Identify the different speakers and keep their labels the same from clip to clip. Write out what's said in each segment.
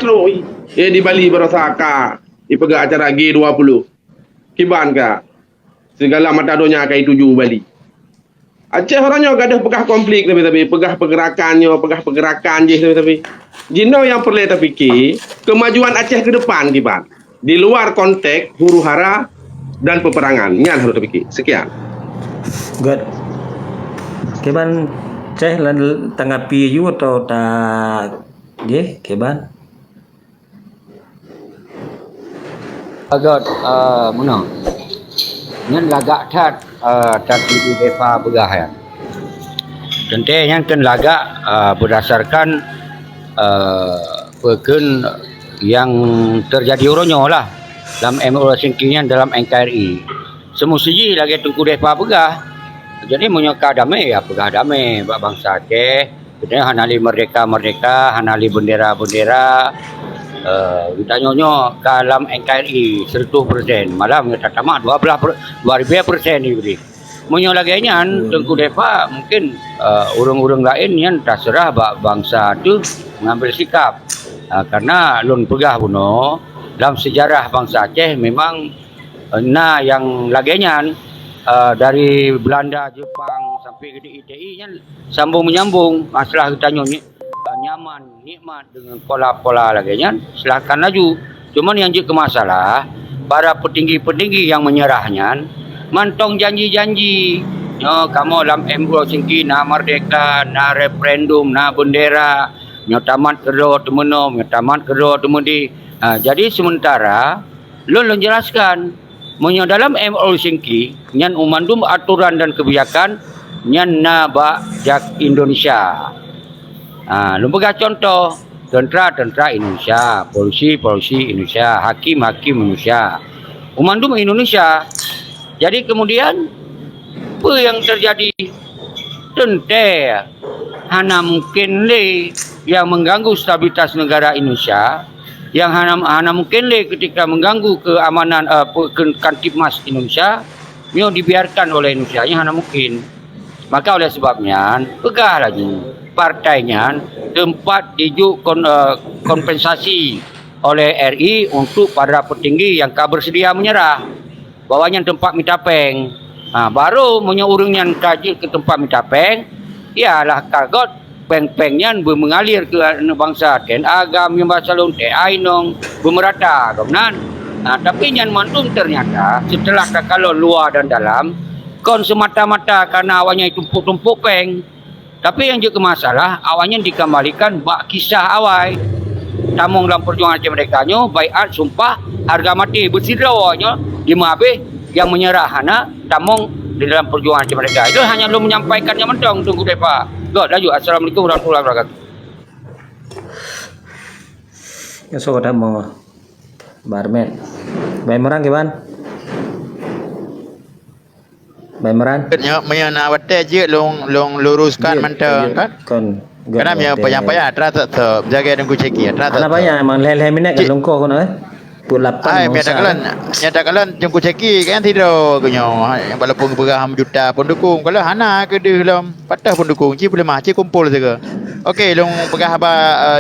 Speaker 1: lo. Di Bali berosaka. Di pegak acara G20. Kiban ka. Segala matadonya kai tuju Bali. Aceh orangnya gadah pegah konflik tapi pegah pergerakan je tapi. Jino yang perlu kita fikir kemajuan Aceh ke depan Kiban. Di luar konteks huru-hara dan peperangan. Nyan harus terpikir. Sekian.
Speaker 2: Good. Keban ceh lan tanggapi you atau tak je keban?
Speaker 3: Agak mana? Ngan lagak tat ibu depa begah ya. Tentunya kan lagak berdasarkan pekan yang terjadi orangnya lah dalam MOU singkirnya dalam NKRI. Semestinya lagi tunggu depa begah. Jadi menyokah damai ya pegah damai bangsa Aceh. Jadi hanali merdeka, hanali bendera. Kita nyonyo dalam NKRI 100%. Malam kita tamat 12% diberi. Menyo lagi nyan tengku depa mungkin urang-urang lain yang terserah bangsa tu mengambil sikap. Karena lun pegah buno dalam sejarah bangsa Aceh memang yang laginya dari Belanda, Jepang sampai ke ITI nya sambung menyambung masalah kita nyaman nikmat dengan pola-pola laginya silakan laju. Cuman yang jadi masalah para petinggi-petinggi yang menyerahnya mantong janji-janji. Kamu dalam MOU singki na merdeka, na referendum, na bendera tamat kedua temenom, tamat kedua temudi. Jadi sementara lun jelaskan menyo dalam MOU singki nyan umandum aturan dan kebijakan nyan na jak Indonesia. Lun pegang contoh tentera Indonesia, polisi Indonesia, hakim Indonesia, umandum Indonesia. Jadi kemudian apa yang terjadi? Tentu hana mungkin yang mengganggu stabilitas negara Indonesia, yang hana mungkin ketika mengganggu keamanan Kamtipmas Indonesia, yang dibiarkan oleh Indonesia, yang hana mungkin. Maka oleh sebabnya pegah lagi partainya tempat dijuk kompensasi oleh RI untuk para petinggi yang bersedia menyerah. Bawanya tempat mitapeng. Baru menyeurungnya kaji ke tempat mitapeng, ialah kagot peng-pengnya mengalir ke bangsa ten agam yang basalun te ainong bemerata kemudian. Tapi yang mantum ternyata setelah kalau luar dan dalam kon semata-mata karena awalnya tumpuk-tumpuk peng. Tapi yang juga masalah awalnya dikembalikan bak kisah awal. Tamung dalam perjuangan Aceh mereka nyo baiat sumpah harga mati bersidrawanya di Mabeh yang menyerah hana tamung di dalam perjuangan Aceh mereka. Itu hanya belum menyampaikannya mentong tunggu depa. Laju. Assalamualaikum warahmatullahi wabarakatuh.
Speaker 2: Ya so ada mau barmen. Baymeran gimana? Baymeran?
Speaker 4: Nya na wate je long luruskan mentang kan? Karena ya payah-payah terasa jaga dan kuceki terasa.
Speaker 2: Ana banyak emang leh-leh minat kan longko kono pun 8
Speaker 4: nyatakan jengku ceki kan tidak kenyo walaupun beraham juta pendukung kalau hana ke dia dalam patah pendukung ci boleh mah ci kumpul saja. Okey long pegah apa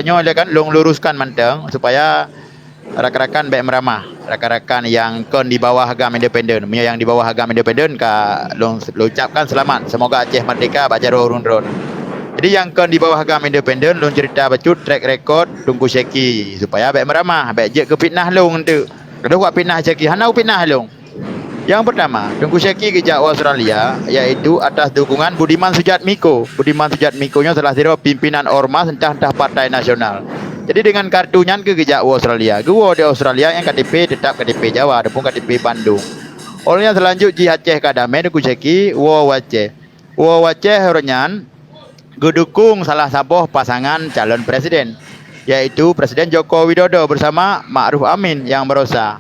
Speaker 4: nyo kan long luruskan mantang supaya rakan-rakan baik meramah rakan-rakan yang kon di bawah agama independen yang di bawah agama independen ka long ucapkan selamat semoga Aceh merdeka baca urun-urun. Jadi yang kon di bawah agama independen long cerita bacut track record tunggu seki supaya baik meramah baik je ke fitnah long tu. Kedua buat fitnah seki hana fitnah long. Yang pertama, tunggu seki ke Australia iaitu atas dukungan Budiman Sujatmiko. Budiman Sujatmiko-nya salah satu pimpinan ormas entah Partai Nasional. Jadi dengan kartunya ke Australia. Gua di Australia yang KTP tetap KTP Jawa adapun KTP Bandung. Olehnya selanjut di Aceh kadame tunggu seki wo Aceh. Wo Aceh oranyan gedukung salah satu pasangan calon presiden yaitu Presiden Joko Widodo bersama Ma'ruf Amin yang berosa.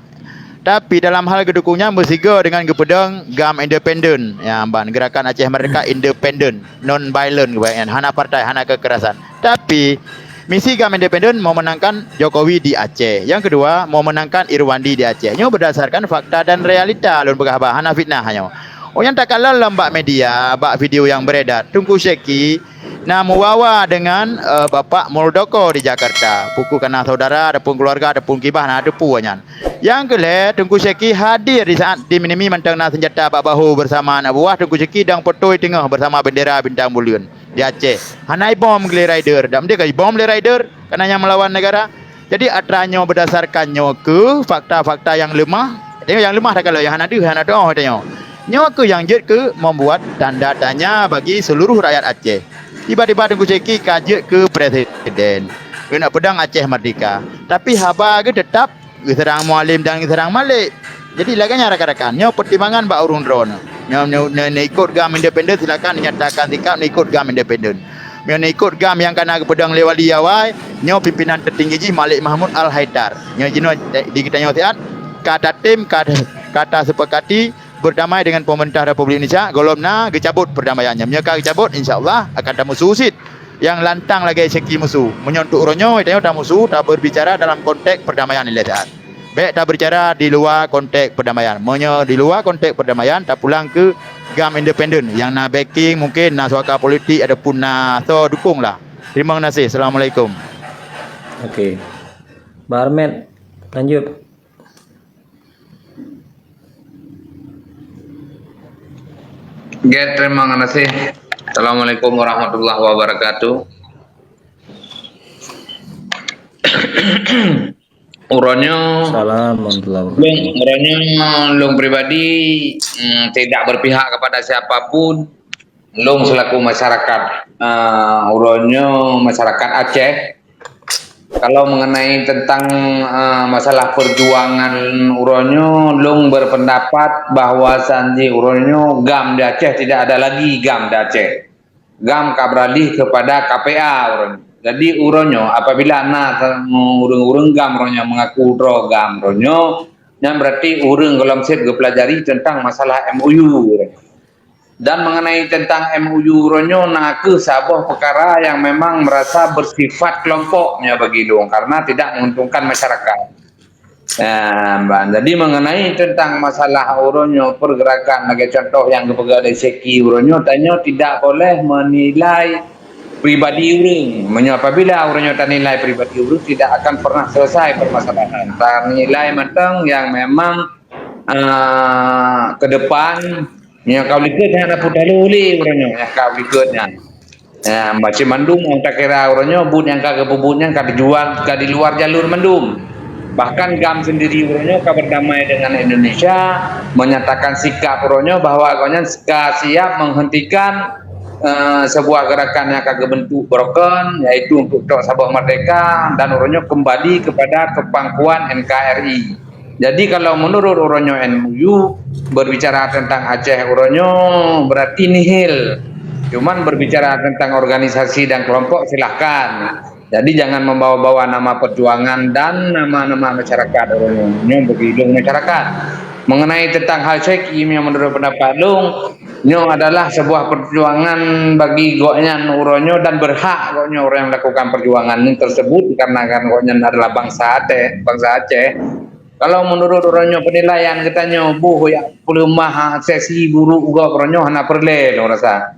Speaker 4: Tapi dalam hal gedukungnya bersiga dengan gepedang GAM independen yang gerakan Aceh Merdeka independen non violent kebanyakan hana partai hana kekerasan. Tapi misi GAM independen mau menangkan Jokowi di Aceh. Yang kedua mau menangkan Irwandi di Aceh. Ini berdasarkan fakta dan realita lun begah hana fitnah hanya. Oh yang tak kalah lembak media, bak video yang beredar. Tunggu seki Nah, muawa dengan Bapak Muldoko di Jakarta. Puku kena saudara, adapun keluarga, adapun kibah, ada puanyan. Yang kelih, Tengku Syeki hadir di saat diminimi mantang senjata Pak Bahu bersama anak buah Tengku Syeki dan potoi tengah bersama bendera bintang bulion di Aceh. Hanai bom geli rider. Dan dia bom geli rider kerana yang melawan negara. Jadi atranya berdasarkannya ke fakta-fakta yang lemah. Tengok yang lemah dah kalau yang ada tengok. Nyawa ke yang jet ke membuat tanda tanya bagi seluruh rakyat Aceh. Tiba-tiba Tengku Syeki kajut ke presiden. Kena pedang Aceh Merdeka. Tapi haba ke tetap serang Mualim dan serang Malik. Jadi laganya rakan-rakan, pertimbangan Pak Urung Drone. Ikut gam independen silakan nyatakan sikap ikut gam independen. Ikut gam yang kena pedang lewali awai, pimpinan tertinggi ji Malik Mahmud Al Haidar. Jino di kita siat kata tim kata sepakati berdamai dengan pemerintah Republik Indonesia, golomna gecabut perdamaiannya. Mereka gecabut, insya-Allah akan tamu susit. Yang lantang lagi Syeki musuh. Menyontuk ronyo, itu tak musuh, tak berbicara dalam konteks perdamaian nilai saat. Baik tak berbicara di luar konteks perdamaian. Di luar konteks perdamaian, tak pulang ke gam independen. Yang nak backing mungkin nak suaka politik ataupun nak so dukung lah. Terima kasih. Assalamualaikum.
Speaker 2: Okey. Barmet, lanjut.
Speaker 5: Terima kasih. Assalamualaikum warahmatullahi wabarakatuh. Uronyo
Speaker 2: Salam warahmatullahi wabarakatuh.
Speaker 5: Uronyo Long pribadi tidak berpihak kepada siapapun. Long selaku masyarakat Uronyo masyarakat Aceh. Kalau mengenai tentang masalah perjuangan Uronyo, Long berpendapat bahwa Sanji Uronyo GAM di Aceh tidak ada lagi GAM di Aceh. GAM beralih kepada KPA Uronyo. Jadi Uronyo apabila urung-urung GAM Uronyo mengaku draw GAM Uronyo, yang berarti urung golong set pelajari tentang masalah MOU Uronyo. Dan mengenai tentang MOU Uronyo ke sebuah perkara yang memang merasa bersifat kelompoknya bagi dong karena tidak menguntungkan masyarakat. Jadi mengenai tentang masalah Uronyo pergerakan sebagai contoh yang kepegang dari Syeki Uronyo tanya tidak boleh menilai pribadi urung. Apabila Uronyo tak nilai pribadi urung tidak akan pernah selesai permasalahan. Tak nilai matang yang memang ke depan yang kau likutnya ada putalu uli Uronyo yang kau likutnya. Macam mandum yang tak kira Uronyo bud yang kau kebubutnya kau dijual kau di luar jalur mandum. Bahkan GAM sendiri Uronyo kau berdamai dengan Indonesia menyatakan sikap Uronyo bahwa agaknya siap menghentikan sebuah gerakan yang kagak bentuk broken yaitu untuk Sabah Merdeka dan Uronyo kembali kepada kepangkuan NKRI. Jadi kalau menurut Uronyo MOU berbicara tentang Aceh Uronyo berarti nihil. Cuman berbicara tentang organisasi dan kelompok silahkan. Jadi jangan membawa-bawa nama perjuangan dan nama-nama masyarakat Uronyo begitu masyarakat. Mengenai tentang hal Syeki yang menurut pendapat Long, adalah sebuah perjuangan bagi Goknyan Uronyo dan berhak Goknyan orang yang melakukan perjuangan tersebut karena kan Goknyan adalah bangsa Aceh. Kalau menurut Uronyo penilaian katanya ya pelemah sesi buruk juga Uronyo hana perle lo rasa.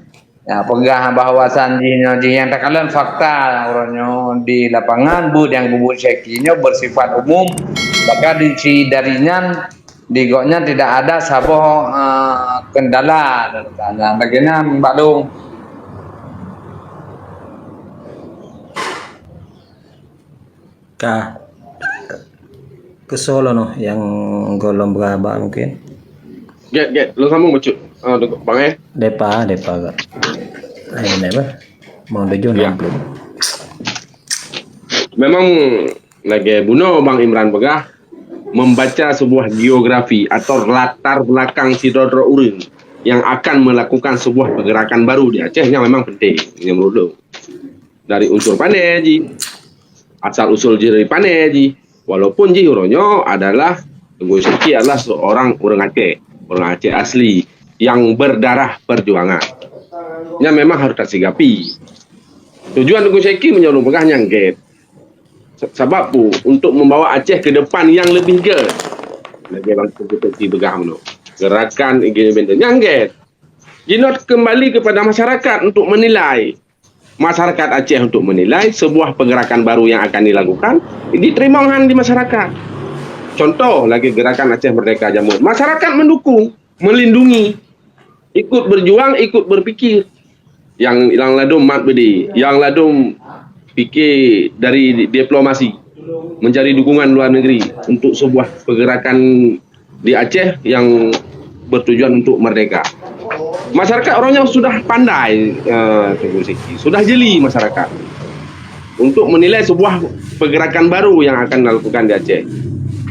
Speaker 5: Ya pegah bahwa sanjinya yang tak kalian fakta Uronyo di lapangan yang bubut Syekinya bersifat umum maka darinya di Goknya tidak ada saboh kendala dan bagiannya Mbak Long.
Speaker 2: Ke Solo yang golong berapa mungkin.
Speaker 1: Lu sambung mecut. Bang
Speaker 2: Depa gak. Lain apa? Mau tujuh
Speaker 1: Ya.
Speaker 2: 60.
Speaker 1: Memang lagi bunuh Bang Imran Begah membaca sebuah geografi atau latar belakang si Dodro Urin yang akan melakukan sebuah pergerakan baru di Aceh yang memang penting. Ini menurut lu. Dari unsur pandai ji, asal usul dari pandai ji. Walaupun Ji Uronyo adalah Tengku Syeki adalah seorang orang Aceh asli yang berdarah perjuangan. Yang memang harus tersikapi. Tujuan Tengku Syeki menyuruh pegah nyangget. Sebab bu untuk membawa Aceh ke depan yang lebih good. Lagi bang Tengku Syeki pegah menurut. Gerakan independen nyangget. Jinot kembali kepada masyarakat untuk menilai. masyarakat Aceh untuk menilai sebuah pergerakan baru yang akan dilakukan diterima di masyarakat. Contoh lagi gerakan Aceh Merdeka Jamur. Masyarakat mendukung, melindungi, ikut berjuang, ikut berpikir. Yang ladum mat bedi, yang ladum fikir dari diplomasi, mencari dukungan luar negeri untuk sebuah pergerakan di Aceh yang bertujuan untuk merdeka. Masyarakat orangnya sudah pandai, Tengku Seki, sudah jeli masyarakat untuk menilai sebuah pergerakan baru yang akan dilakukan di Aceh.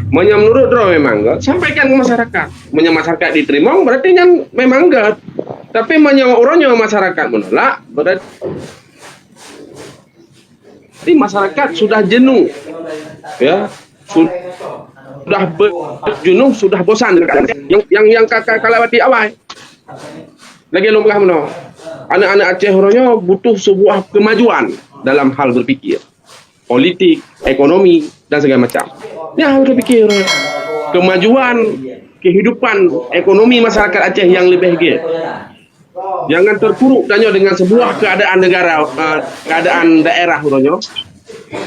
Speaker 1: Menurut Ro memang enggak, sampaikan ke masyarakat. Masyarakat diterima berarti yang memang enggak. Tapi orangnya masyarakat menolak berarti masyarakat sudah jenuh, ya, sudah berjenuh, sudah bosan yang kakak kalawati awal. Lagi lomba meno. Anak-anak Aceh orangnya butuh sebuah kemajuan dalam hal berpikir, politik, ekonomi dan segala macam. Ya harus berpikir kemajuan kehidupan ekonomi masyarakat Aceh yang lebih baik. Jangan terpuruk danyo dengan sebuah keadaan negara, keadaan daerah orangnya.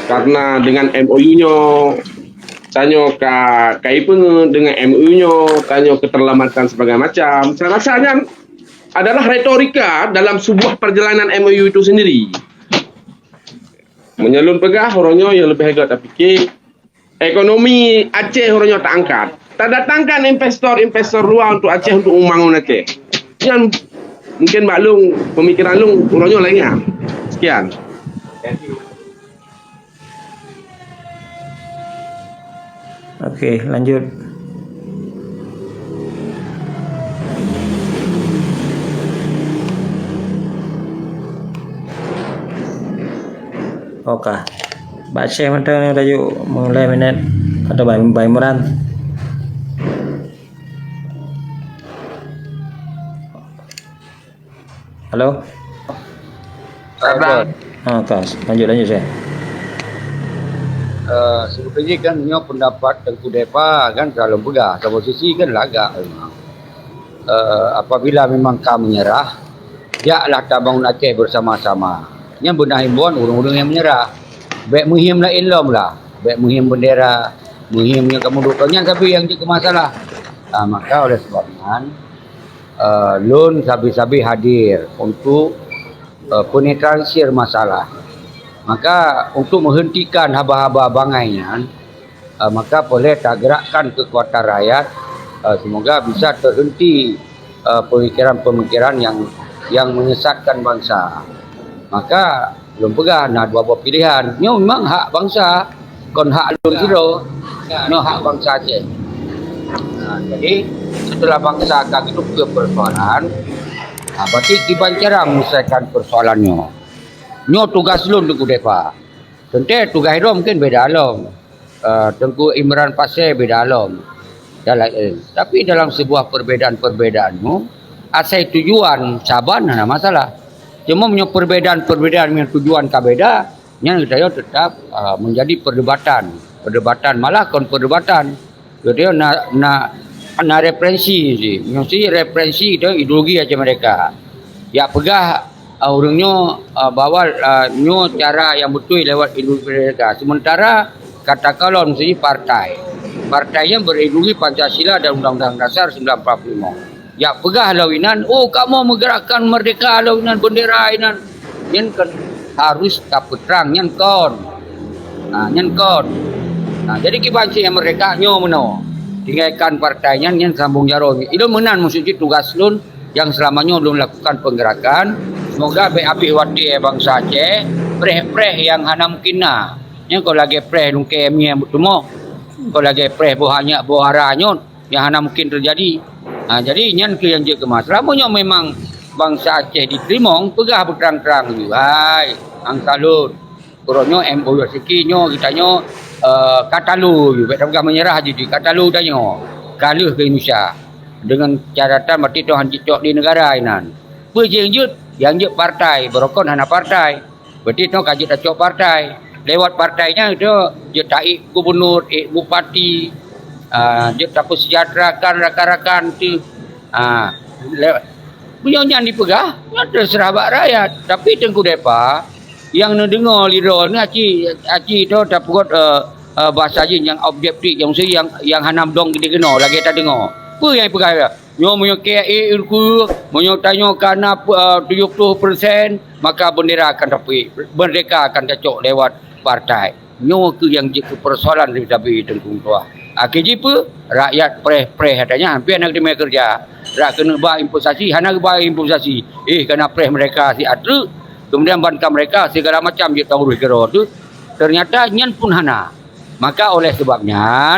Speaker 1: Karena dengan MOU-nya tanyo kaipen dengan MOU-nya, tanyo keterlambatan sebagai macam. Saya rasanya adalah retorika dalam sebuah perjalanan MOU itu sendiri. Menyalun pegah orangnya yang lebih agak tak fikir. Ekonomi Aceh orangnya tak angkat. Tak datangkan investor luar untuk Aceh untuk membangun Aceh. Yang mungkin maklum pemikiran lu orangnya lainnya. Sekian.
Speaker 2: Oke, lanjut. Oke. Baca macam ni yuk mulai minat atau bayi meran. Halo.
Speaker 5: Abang.
Speaker 2: Kas. Lanjut saya.
Speaker 3: Sebetulnya kan punya pendapat Tengku Depa kan terlalu pegah. Sama sisi kan lagak memang. Apabila memang kami menyerah, jaklah kita bangun Aceh bersama-sama. Yang benar himbauan orang-orang yang menyerah. Baik muhim lah ilm lah. Baik muhim bendera, muhim yang kamu dukanya tapi yang jadi masalah. Maka oleh sebabnya Lun sabi-sabi hadir untuk penetralisir masalah. Maka untuk menghentikan haba-haba bangainya, maka boleh tak gerakkan kekuatan rakyat, semoga bisa terhenti pemikiran-pemikiran yang menyesatkan bangsa. Maka belum pegah nak dua pilihan. Ini memang hak bangsa, kon hak Lun Zero, ini hak bangsa Aceh. Jadi setelah bangsa akan hidup ke persoalan, berarti kiban cara menyelesaikan persoalannya. Nyo tugas Lun Tengku Depa. Tentu tugas itu mungkin beda alam. Tengku Imran Pasir beda alam. Tapi dalam sebuah perbedaan-perbedaanmu, asal tujuan saban ada masalah. Cuma punya perbedaan-perbedaan yang tujuan kabeda, yang kita tetap menjadi perdebatan malah kon perdebatan. Jadi na referensi sih, mesti referensi itu ideologi aja mereka. Ya pegah orangnya bawa nyo cara yang betul lewat ideologi mereka. Sementara katakanlah mesti partainya berideologi Pancasila dan Undang-Undang Dasar 1945. Ya pegah lawinan, kamu menggerakkan merdeka lawinan bendera inan. Yang kan harus tak peterang yang kon. Jadi kibanci yang merdeka nyo meno. Tinggalkan partainya yang sambung jaro. Itu menan maksudnya tugas Lun yang selamanya belum lakukan penggerakan. Semoga api wati bangsa Aceh preh yang hana mungkin na. Yang kau lagi preh lung KM yang bertemu. Kau lagi preh bohanya boharanya yang hana mungkin terjadi. Jadi yang je kemas. Selamanya memang bangsa Aceh diterima pegah berterang-terang juga. Hai, angka Lun. Kurangnya MOU sekinya kitanya Katalu juga tak menyerah jadi Katalu tanya kalah ke Indonesia dengan catatan berarti Tuhan cicok di negara inan. Berjenjut yang je partai berokon hana partai. Berarti tu kaji tak cok partai. Lewat partainya itu je taik gubernur, bupati, je tak sejahterakan rakan-rakan tu. Punya yang dipegah, ya terserah bak rakyat. Tapi Tengku Depa yang dengar lidah ni aci tu dapat bahasa je yang objektif yang mesti yang hanam dong kita kena lagi tak dengar. Apa yang pegah dia? Nyo menyo KA ilku, menyo tanya kerana 70% maka bendera akan tapi merdeka akan kacok lewat partai. Nyo ke yang je persoalan tapi Tengku tu. KJP rakyat preh katanya hampir nak kena kerja. Rak kena bah imposasi, hana bah imposasi. Kena preh mereka si atu. Kemudian bantah mereka segala macam je tahu kira tu. Ternyata nyan pun hana. Maka oleh sebabnya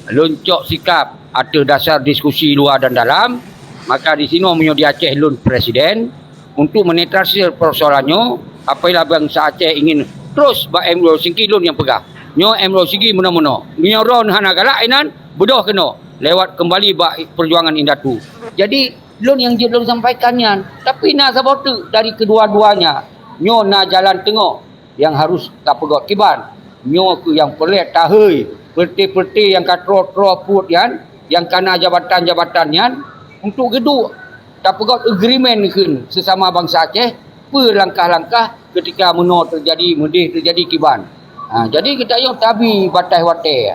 Speaker 3: loncok sikap atas dasar diskusi luar dan dalam, maka di sini menyo di Aceh lun presiden untuk menetralisir persoalannya. Apabila bangsa Aceh ingin terus ba MO Singki lun yang pegah. Nyo MO Singki mena-mena. Nyo ron hana galak inan bedoh kena lewat kembali ba perjuangan Indatu. Jadi lun yang lun sampaikannya, tapi nak sabotu dari kedua-duanya. Nyo nak jalan tengok yang harus tak pegot kiban. Nyo ke yang pelet tahai, perti-perti yang katro-tro put yang kena jabatan-jabatan untuk geduk tak pegot agreement kun sesama bangsa Aceh per langkah-langkah ketika meno terjadi kiban. Jadi kita yang tabi batai wate.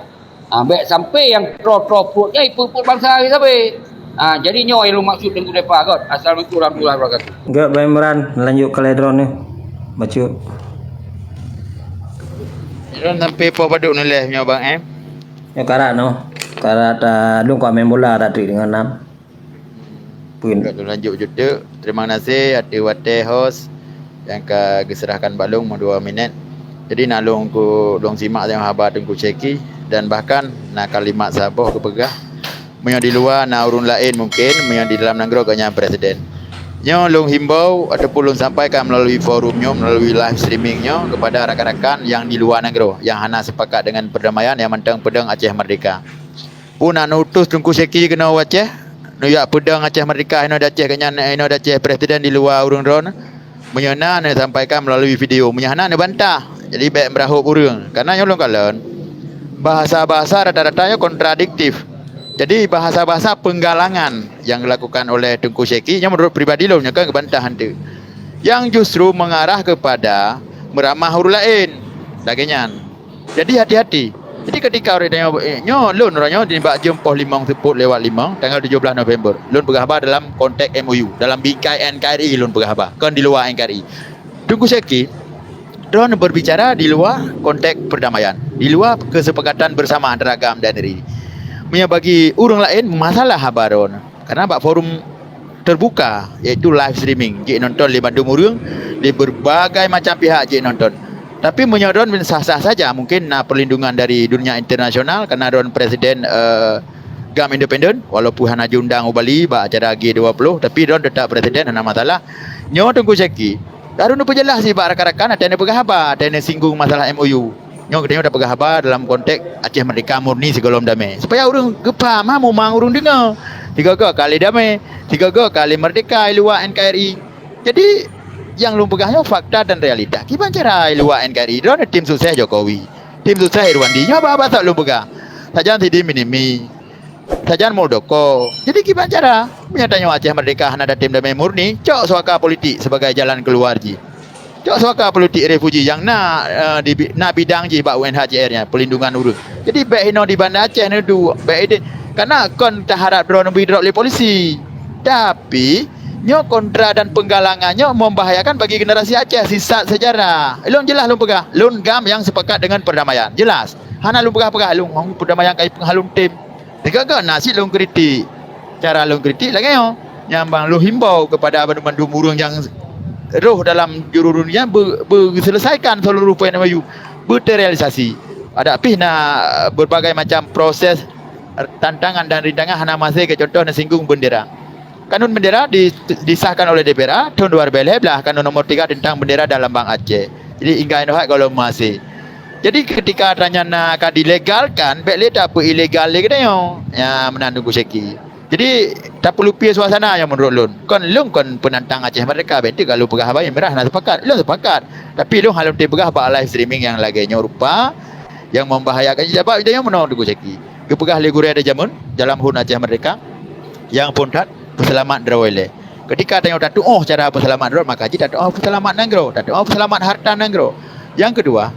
Speaker 3: Baik sampai yang tro-tro put put bangsa kita sampai. Jadi nyo yang maksud Tengku Depa kot. Assalamualaikum warahmatullahi wabarakatuh.
Speaker 2: Enggak Bayi Meran lanjut ke ledron ni. Baca.
Speaker 4: Ron sampai po paduk nulis punya bang
Speaker 2: Yo karat no. Karat lu kau main bola tak trik dengan 6. Pun.
Speaker 4: Lanjut juga. Terima kasih hati wate host yang keserahkan balung 2 minit. Jadi nak long simak yang habar Tengku Cheki dan bahkan nak kalimat saboh ke pegah. Menyo di luar nak urun lain mungkin, menyo di dalam negara kanya presiden. Nyo long himbau ataupun long sampaikan melalui forumnya, melalui live streamingnya kepada rakan-rakan yang di luar negara yang hana sepakat dengan perdamaian yang mentang pedang Aceh Merdeka. Pun nak utus Tengku Cheki kena Aceh, nuyak pedang Aceh Merdeka ino Aceh kanya ino Aceh presiden di luar urun ron. Menyana nak sampaikan melalui video, menyana nak bantah. Jadi baik berahuk urang. Karena yang long kalan bahasa-bahasa rata-ratanya kontradiktif. Jadi bahasa-bahasa penggalangan yang dilakukan oleh Tengku Cheki yang menurut pribadi lo kan kebantahan tu. Yang justru mengarah kepada meramah huruf lain. Dagingnya. Jadi hati-hati. Jadi ketika orang tanya nyo lun orangnya dibak jempol 5 seput lewat 5 tanggal 17 November. Lun berkhabar dalam konteks MOU, dalam bingkai NKRI lun berkhabar. Kan di luar NKRI. Tengku Cheki Don berbicara di luar konteks perdamaian, di luar kesepakatan bersama antara agam dan negeri. Punya bagi orang lain masalah habaron. Karena bak forum terbuka iaitu live streaming. Jik nonton di Bandung Urung di berbagai macam pihak jik nonton. Tapi menyodon sah-sah saja mungkin perlindungan dari dunia internasional karena don presiden GAM independen walaupun hana diundang Bali bak acara G20 tapi don tetap presiden hana masalah. Nyo Tengku Cheki Darun tu jelas sih pak rakan-rakan ada yang berkhabar, ada yang singgung masalah MOU. Nyok kita dah berkhabar dalam konteks Aceh Merdeka murni sebelum damai. Supaya orang gepam mau mang orang dengar. 3 kali damai, 3 kali merdeka luar NKRI. Jadi yang lu pegahnya fakta dan realita. Gimana cara luar NKRI? Dia ada tim sukses Jokowi, tim sukses Irwandi. Nyoba apa tak lu pegah? Sajan Sidi Minimi, Sajan Muldoko. Jadi gimana cara? Menyatanya Aceh Merdeka ada tim damai murni, cok suaka politik sebagai jalan keluar ji. Cok suaka politik refugi yang nak bidang ji bak UNHCR-nya pelindungan urus. Jadi baik hino di Bandar Aceh ni tu baik karena kon tak harap drone drop oleh polisi. Tapi nyo kontra dan penggalangannya membahayakan bagi generasi Aceh sisa sejarah. Lun jelas lun pegah. Lun GAM yang sepakat dengan perdamaian. Jelas. Hana lun pegah lun perdamaian kai penghalun tim. Dekat nasi lun kritik. Cara lun kritik lagi yo. Nyambang lu himbau kepada bandung burung yang roh dalam juru dunia selesaikan seluruh poin MOU berterrealisasi. Ada nak berbagai macam proses tantangan dan rintangan hana masih ke contoh singgung bendera. Kanun bendera disahkan oleh DPR tahun 2011 kanun nomor 3 tentang bendera dalam Bang Aceh. Jadi hingga ini kalau masih. Jadi ketika tanya nak dilegalkan, baik tak apa ilegal lagi dah yo. Ya menandu Cheki. Jadi tak perlu pi suasana yang menurut lun. Kon penantang Aceh Merdeka benti kalau pegah bayar merah nak sepakat. Lun sepakat. Tapi lun halun ti pegah ba live streaming yang lagi rupa yang membahayakan sebab dia yang menandu Cheki. Ke pegah legure ada jamun dalam hun Aceh Merdeka yang pontat selamat drawele. Ketika tanya tak cara apa selamat rod maka ji tak apa selamat nanggro, tak apa selamat harta nanggro. Yang kedua,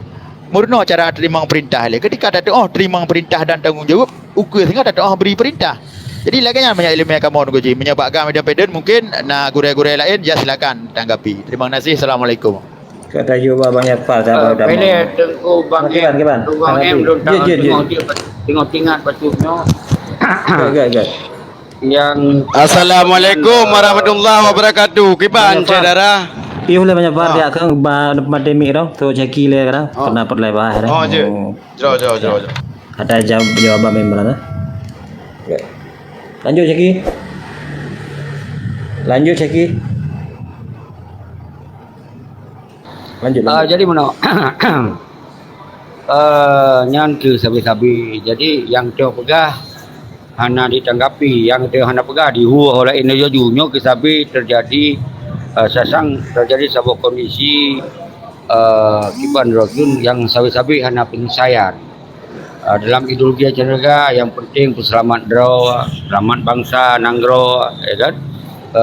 Speaker 4: murno cara terima perintah le. Ketika tak terima perintah dan tanggungjawab, ukur sehingga tak beri perintah. Jadi laganya banyak ilmu yang kamu ngoji menyebabkan media peden mungkin nak gurau-gurau lain ya silakan tanggapi. Terima kasih. Assalamualaikum.
Speaker 2: Kata juga banyak fal tak ada.
Speaker 3: Pele tengku bang
Speaker 2: Kiban.
Speaker 3: Bang em belum tahu
Speaker 2: Je.
Speaker 3: tengok tingkat patutnya
Speaker 2: Gak.
Speaker 3: yang
Speaker 6: Assalamualaikum warahmatullahi wabarakatuh. Kiban saudara.
Speaker 2: Iyo le banyak fal dia kan depan demi dah. Tu ceki le kan. Pernah perlai bahar.
Speaker 6: Oh je. Jauh.
Speaker 2: Ada jawaban member dah. Lanjut ceki. Lanjut.
Speaker 3: jadi mana nyan ke sabi-sabi. Jadi yang teu pegah hana ditanggapi, yang teu hana pegah dihuah oleh ini junyo ke sabi terjadi sasang terjadi sebuah kondisi kiban rojun yang sabi-sabi hana penyelesaian. Dalam ideologi acara negara yang penting selamat draw, selamat bangsa nanggro, ya kan?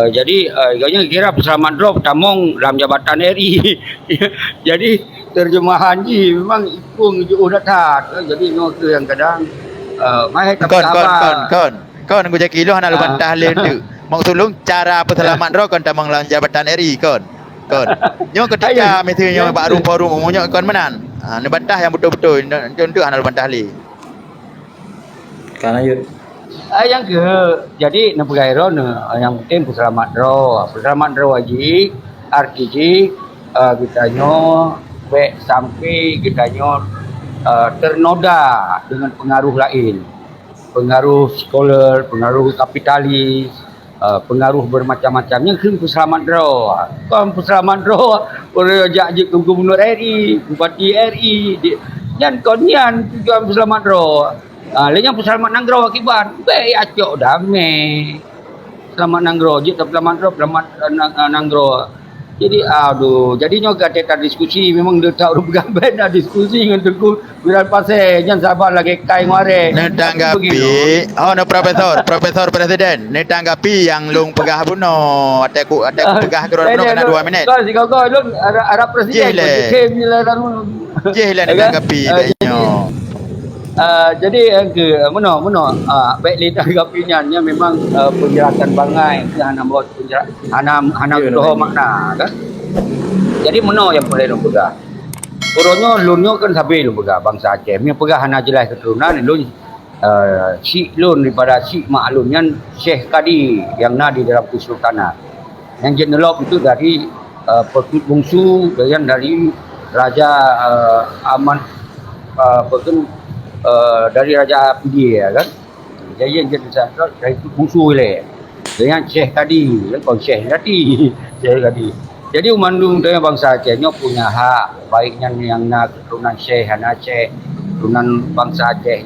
Speaker 3: Jadi iganya kira selamat draw tamong dalam jabatan RI. Jadi terjemahan ji memang ipung je udah tat. Jadi no tu yang kadang mai tak
Speaker 4: Kon aku jadi kilo hana lupa tahlil tu. Mau tolong cara selamat draw kon tamong dalam jabatan RI kon. Nyo ketika mesti nyo baru forum nyo kon menan. Ni bantah yang betul-betul contoh hana bantah li.
Speaker 2: Kan lanjut.
Speaker 3: Yang ke jadi nak pegai ron yang penting selamat draw haji RTG kita nyo baik sampai kita nyo ternoda dengan pengaruh lain, pengaruh scholar, pengaruh kapitalis, pengaruh bermacam-macamnya kan selamat draw. Kan selamat draw boleh ajak gubernur RI, bupati RI, dan konyan tujuan selamat draw. Lainnya selamat nanggro akibat baik acok damai. Selamat nanggro je tak selamat draw, selamat nanggro. Jadi jadinya kata diskusi memang dia tak bergambar dah diskusi dengan Tengku Wiran Pasir jangan sabar lagi kai ngare.
Speaker 4: Tanggapi Profesor Presiden tanggapi yang lung pegah buno ada pegah keron kena 2 minit.
Speaker 3: Kau lung Arab Presiden
Speaker 4: Je lah tanggapi denyo.
Speaker 3: Jadi yang ke mana baik lidah gapinya memang penjelasan bangai hana buat penjelasan hana doh makna kan. Jadi mana yang boleh lu pegang orangnya lunyo kan sabi lu pegang bangsa Aceh punya pegang hana jelas keturunan lun si lun daripada si maklum yang Syekh Kadi yang di dalam Kesultanan yang jenelop itu dari pertut bungsu dan dari Raja Aman dari Raja Pidi ya kan. Jadi yang jadi satu dari musuh le. Dengan Syekh tadi, kan Syekh tadi. Jadi umandung dengan bangsa Aceh punya hak baiknya yang nak keturunan Syekh Aceh, keturunan bangsa Aceh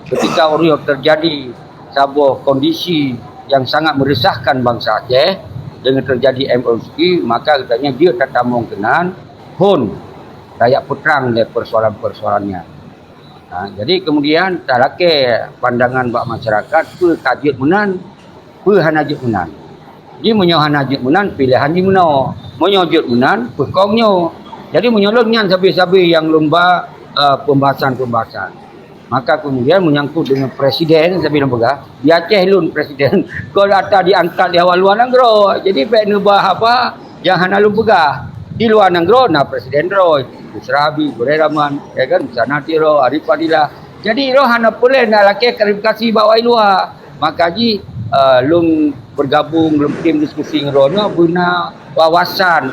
Speaker 3: ketika orang terjadi sebuah kondisi yang sangat meresahkan bangsa Aceh dengan terjadi MOC maka katanya dia tak kemungkinan pun rakyat peterang dari persoalan-persoalannya. Jadi kemudian tak laki pandangan bak masyarakat pe kajian menan pe hanajut menan. Jadi menyo hanajut menan pilihan di meno. Menyo jut menan pe kongnyo. Jadi menyolong nyan sabi-sabi yang lomba pembahasan. Maka kemudian menyangkut dengan presiden sabi lembaga. Di Aceh lun presiden. Kau data diangkat di awal luar nanggro. Jadi baik nubah apa yang hana lembaga. Di luar nanggro presiden Roy. Serabi, Gureraman, ya kan, Sanati Roh, Arif Fadilah. Jadi roh hana boleh nak laki klarifikasi bawa luar. Maka ji lung bergabung dalam tim diskusi ngerono guna wawasan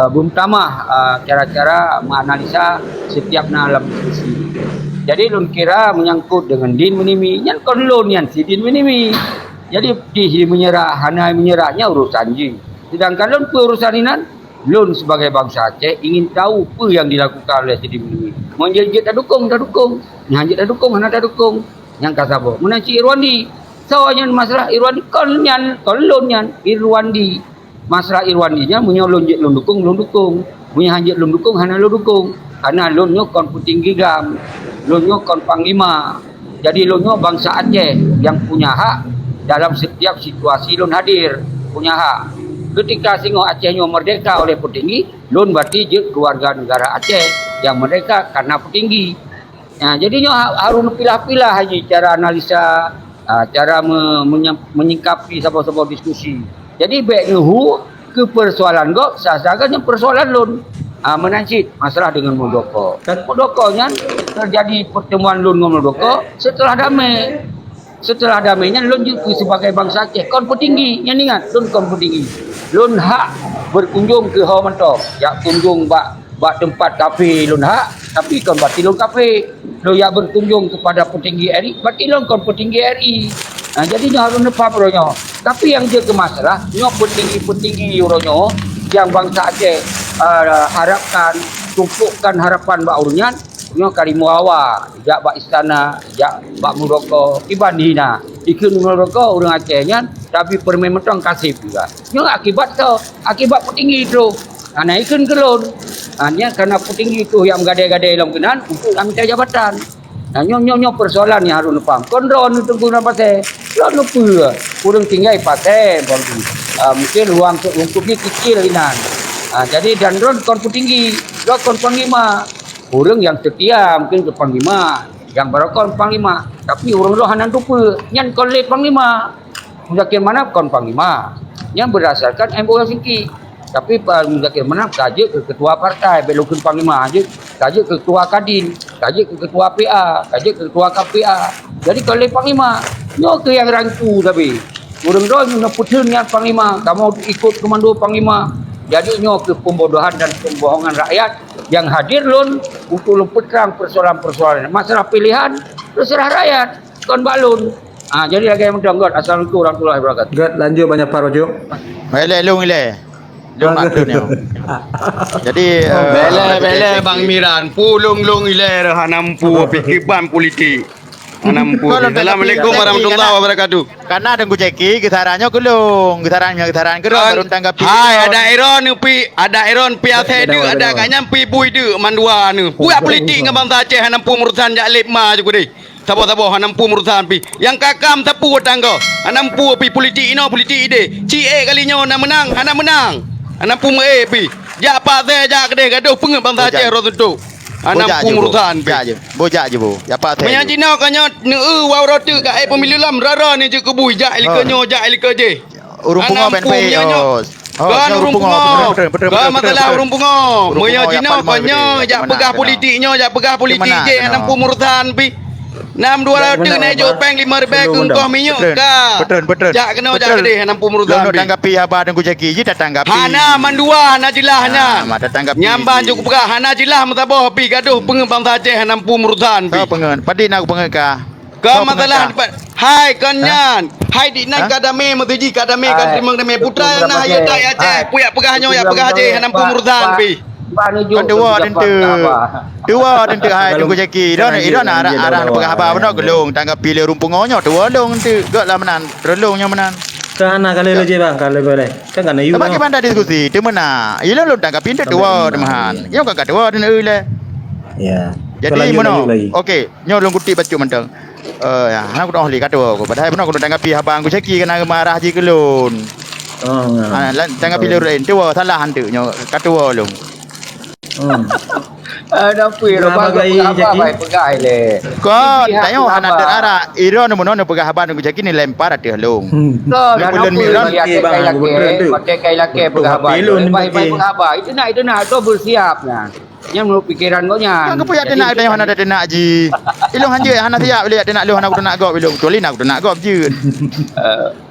Speaker 3: bumtamah cara-cara menganalisa setiap dalam diskusi. Jadi lun kira menyangkut dengan din menimi, yang kon lun yang si din menimi. Jadi di menyerah, hana menyerahnya urusan ji. Sedangkan lun urusan inan lun sebagai bangsa Aceh ingin tahu apa yang dilakukan oleh Sidi Menimi. Menjejit tak dukung. Nyanjit tak dukung, hana tak dukung. Yang kasabo. Menanci Irwandi. Soalnya masalah Irwandi kon lun nyan Irwandi. Masalah Irwandinya menyolong lun dukung. Menyanjit lun dukung, hana lun dukung. Karena lunnya kon puting gigam. Lunnya kon panglima. Jadi lunnya bangsa Aceh yang punya hak dalam setiap situasi lun hadir. Punya hak. ketika singo Acehnya merdeka oleh petinggi, lun berarti je keluarga negara Aceh yang merdeka karena petinggi. Nah, jadinya harus pilah-pilah haji cara analisa, cara menyingkapi sebuah diskusi. Jadi baik nuhu ke persoalan go, sasaganya persoalan lun. Menancit masalah dengan Muldoko. Muldokonya terjadi pertemuan lun dengan Muldoko setelah damai. Setelah damainya lun juga sebagai bangsa Aceh kon petinggi, yang ingat lun kon petinggi. Lun hak berkunjung ke Hawamanto, ya kunjung bak tempat kafe lun hak, tapi kon berarti lun kafe. Lo ya berkunjung kepada petinggi RI, berarti lun kon petinggi RI. Nah, jadinya harus nepap ronyo. Tapi yang dia ke masalah, nyo petinggi ronyo yang bangsa Aceh harapkan, tumpukan harapan Mbak Urunyan, nyo karimuawa, jak Mbak Istana, jak Mbak Muldoko, iban dihina. Ikut Muldoko orang Acehnya, tapi permemetong kasih juga. Nyo akibat petinggi itu. Karena ikut kelon. Hanya karena petinggi itu yang gadai-gadai dalam kenan untuk minta jabatan. Nah, nyo persoalan yang harus nepam. Kondron itu guna pasal. Lo lupa. Kurang tinggal pasal. Mungkin ruang lingkupnya kecil inan. Jadi dan ron kon tinggi, lo kon panglima. Orang yang setia mungkin ke panglima, yang barokon panglima. Tapi orang lo hanan lupa, nyan kon le panglima. Muzakir mana kon panglima. Yang berdasarkan MOU Singki. Tapi muzakir mana kaji ke ketua partai, belokun panglima aja, kaji ke ketua Kadin, kaji ke ketua PA, kaji ke ketua KPA. Jadi kon le panglima, nyo ke yang rangku tapi. Orang lo nyo putus niat panglima, kamu ikut komando panglima. Jadi nyo ke pembodohan dan pembohongan rakyat yang hadir lun untuk luputkan persoalan-persoalan. Masalah pilihan terserah rakyat. Kon balun. Jadi lagi yang mendonggot. Assalamualaikum warahmatullahi wabarakatuh.
Speaker 2: Gad lanjut banyak parojo.
Speaker 4: Bele lung ile. Lung aktun yo. Jadi
Speaker 6: Bele Bang Miran, pulung ile hanampu pikiban politik. Hanampu. Assalamualaikum warahmatullahi wabarakatuh.
Speaker 4: Karena ada Ceki gitarannya gulung, gitaran gerong baru tanggapi.
Speaker 6: Hai, ada Iron pi athe de, ada kanya pi pui de mandua ne. Pui politik ngabang ta Aceh hanampu urusan jak lepma je kudai. Tabo hanampu urusan pi. Yang kakam tapu tanggo. Hanampu pi politik ino politik ide. CA kalinya nak menang, hana menang. Hanampu me pi. Jak pa the jak kedeh gaduh pengep bang ta Aceh ro tentu. Hanampu urusan pi.
Speaker 4: Bojak je bu. Ya pak teh.
Speaker 6: Menyang Cina kanya neu wau rotu ka pemilu lam rara ni je kebui jak likanyo jak lika je.
Speaker 4: Urung pungo ben pe.
Speaker 6: Kan urung pungo. Kan masalah urung pungo. Menyang Cina kanya jak pegah politiknya, jak pegah politik je hanampu urusan pi. 6-200 naik jopeng 5 rebek engkau minyak ka.
Speaker 4: Betul.
Speaker 6: Jak kena jak kedeh hanampu urusan pi.
Speaker 4: Tanggapi apa dengan Ceki je tak tanggapi.
Speaker 6: Hana mandua hana jilah hana.
Speaker 4: Mata tanggapi.
Speaker 6: Nyamban cukup pegah hana jilah mataboh pi gaduh pengembang Aceh hanampu urusan pi.
Speaker 4: Kau pengen. Padi nak pengen ka.
Speaker 6: Kau masalah hai kanyan. Hai di naik kadame matuji kadame kan timang dame putra yang nah ya tak ya Aceh. Puyak pegahnya ya pegah Aceh hanampu urusan pi.
Speaker 4: Kan dua tentu hai tunggu Ceki. Iron arah pegah apa benar gelung tanggapi le rumpungonyo dua long tu gak lah menan. Relongnya menan.
Speaker 2: Kana kali lo je bang, kalau boleh. Kan kana yu.
Speaker 4: Bagaimana diskusi? Tu mana? Ilah lu tanggapi tu dua demahan. Yang kakak dua dan le.
Speaker 2: Ya.
Speaker 4: Jadi mana? Okey, nyo long kutip bacu mentang. Ya, aku dah ahli kata aku. Padahal benar aku tanggapi abang aku Ceki kena marah je kelun. Tanggapi le lain tu salah hantu nyo kata long.
Speaker 3: Ada pira bagai apa pegai le.
Speaker 4: Kau tanya anak terara Iron mana pegah abang aku Ceki ni lempar ada long.
Speaker 3: Bulan Miran pakai kai laki pegah abang. Baik pegah abang. Itu nak tu bersiap nah. Yang menurut pikiran kau nya.
Speaker 4: Kau punya tenak ada yang hana ada tenak ji. Ilong hanje hana siap lihat tenak lu hana aku nak gop ilong. Tolin aku nak gop je.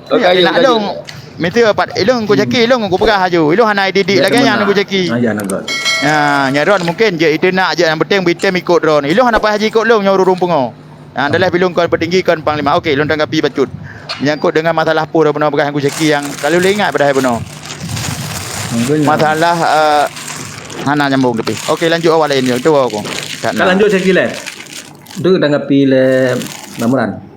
Speaker 4: Tenak long. Mesti apa ilong aku Ceki ilong aku pegah aju. Ilong hana didik lagi yang aku Ceki.
Speaker 2: Aja nak gol.
Speaker 4: Nyaron mungkin je itu nak je yang penting bitem ikut ron. Ilong hana apa haji ikut long nyaru rumpungo. Adalah bilung kon petinggi kon panglima. Okey, long tanggapi bacut. Menyangkut dengan masalah pur benar pegah aku Ceki yang kalau lu ingat pada benar. Masalah hana nyambung tepi. Okey, lanjut awal lain tu aku.
Speaker 2: Kan lanjut Ceki le. Tu tanggapi le namuran.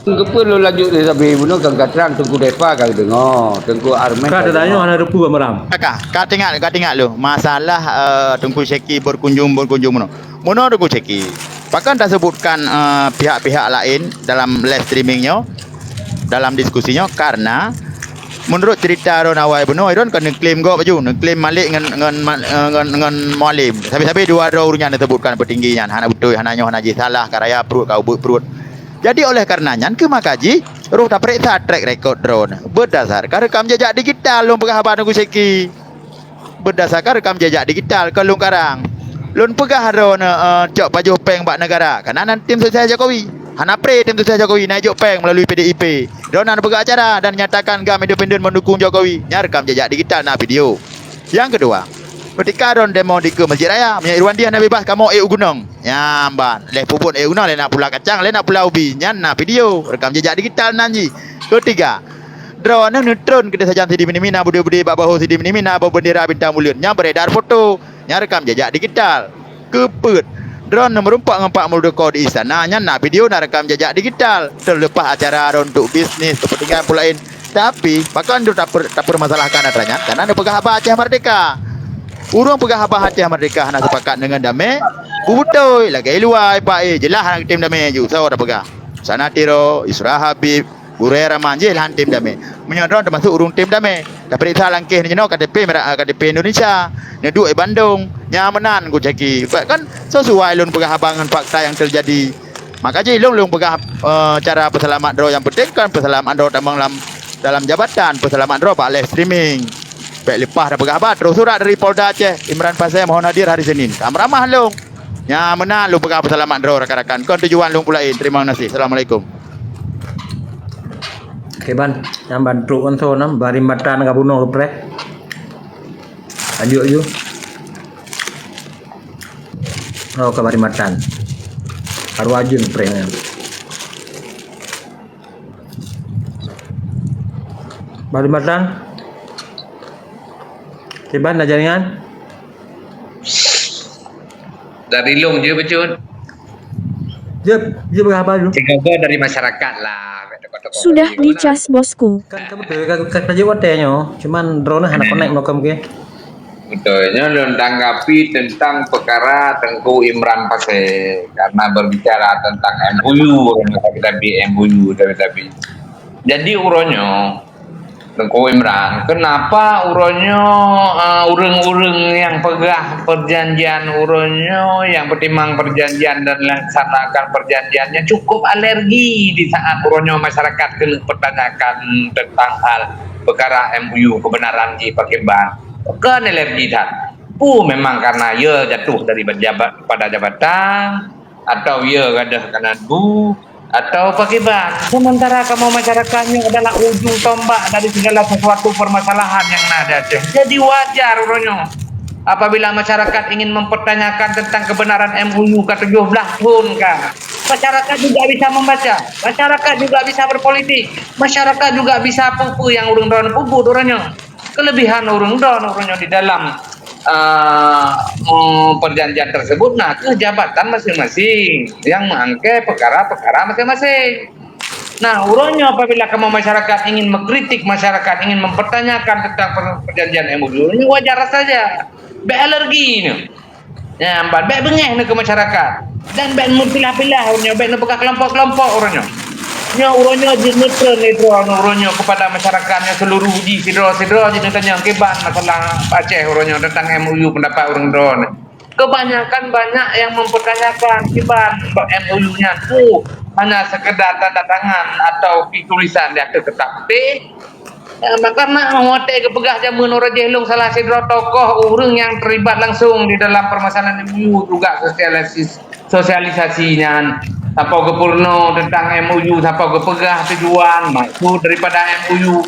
Speaker 3: Kenapa lo lanjut dari sampai bunuh kan katran tengku depa kau dengar. Tengku Armen.
Speaker 2: Kau ada tanya hana rupu maram.
Speaker 4: Kau tengok lu. Masalah Tengku Ceki berkunjung mana. Mana Tengku Ceki? Bahkan tak sebutkan pihak-pihak lain dalam live streamingnya, dalam diskusinya karena menurut cerita ron awal benar ron kena claim go baju, nak claim Malik dengan Mualim. Sampai-sampai dua orang yang disebutkan petingginya, hana betul, hana nyoh haji salah karaya perut kau perut. Jadi oleh karenanya ke makaji roh tak periksa track record drone berdasarkan rekam jejak digital lung pegah abang Nunggu Seki. Berdasarkan rekam jejak digital ke lung karang. Lun pegah drone cok paju peng bak negara. Karena tim sosial Jokowi. Hana pre tim sosial Jokowi naik jok peng melalui PDIP. Drone pegah acara dan nyatakan gam independen mendukung Jokowi. Nya rekam jejak digital na video. Yang kedua, ketika drone demo di ke Masjid Raya, minyak Irwandiah nak bebas kamu gunung. Ya amban, leh puput gunung, leh nak pula kacang, leh nak pula ubi. Nya na video, rekam jejak digital nanji. Ketiga, drone yang neutron kita saja Sidi Minimina budi-budi babahu Sidi Minimina bawa bendera bintang mulut. Nya beredar foto, nya rekam jejak digital. Keput, drone merumpak ngempak muldoko di istana, nya na video na rekam jejak digital. Terlepas acara drone untuk bisnis, kepentingan pulain. Tapi, bahkan itu tak permasalahkan adanya, karena ada pegah Abah Aceh Merdeka. Urang pegah Abah Aceh Merdeka nak sepakat dengan damai. Butoi lagi luai pak jelas hang tim damai ju so dah pegah. Sana Tiro, Isra Habib, Gurera Manjil han tim damai. Menyodron termasuk urung tim damai. Dapat periksa langkah ni no KTP KTP Indonesia. Ni duit Bandung, nyamanan ku ceki. Kan sesuai lun pegah abang dengan fakta yang terjadi. Maka je lung pegah cara peselamat draw yang penting kan peselamat draw dalam jabatan, peselamat draw pak live streaming. Baik lepas dah pegah abah terus surat dari Polda Aceh Imran Pasai mohon hadir hari Senin. Ramah long. Ya menang lu pegah peselamat draw rakan-rakan. Kon tujuan lu pulain. Terima kasih. Assalamualaikum.
Speaker 2: Okay ban, yang bantu kan so nam bari matan ka bunuh ke pre. Ayo. Oh ke bari matan. Haru ajun pre. Bari matan. Okay ban dah jaringan.
Speaker 5: Dari Long je becut.
Speaker 2: Dia berapa dulu?
Speaker 5: Jaga dari masyarakat lah.
Speaker 7: Sudah dicas bosku.
Speaker 2: Kan betul kan kerja watenya, cuman drone hendak connect nokam ke.
Speaker 5: Betulnya Long tanggapi tentang perkara Tengku Imran Pasai karena berbicara tentang MOU, tapi MOU tapi. Jadi uronyo Tengku Imran, kenapa uronyo urung-urung yang pegah perjanjian uronyo yang pertimang perjanjian dan laksanakan perjanjiannya cukup alergi di saat uronyo masyarakat kena pertanyakan tentang hal perkara MOU kebenaran di Pakiban. Kan alergi tak? Memang karena ia jatuh dari pejabat pada jabatan atau ia gadah kanan atau Pakiban. Sementara kamu masyarakatnya adalah ujung tombak dari segala sesuatu permasalahan yang ada. Jadi wajar uronyo apabila masyarakat ingin mempertanyakan tentang kebenaran MOU ke-17 pun kan. Masyarakat juga bisa membaca, masyarakat juga bisa berpolitik, masyarakat juga bisa pupu yang urung drone pupu uronyo. Kelebihan urung drone uronyo di dalam perjanjian tersebut nah ke jabatan masing-masing yang mengangkat perkara-perkara masing-masing. Nah, uronyo apabila kamu masyarakat ingin mengkritik, masyarakat ingin mempertanyakan tentang perjanjian MOU ini wajar saja. Be alergi ni. Ya, be bengeh ke masyarakat dan be memilah-pilah uronyo be nepegah kelompok-kelompok uronyo. Nya uronyo neutral uronyo kepada masyarakatnya seluruh di sidro jadi tanya keban masalah Aceh uronyo tentang MOU pendapat urang drone. Kebanyakan banyak yang mempertanyakan keban MOU-nya tu hanya sekedar tanda tangan atau tulisan di akte ketak karena mengotek kepegah jamun orang jehlung salah sidro tokoh urang yang terlibat langsung di dalam permasalahan MOU juga sosialisasinya apa kepurno tentang MOU apa kepegah tujuan maksud daripada MOU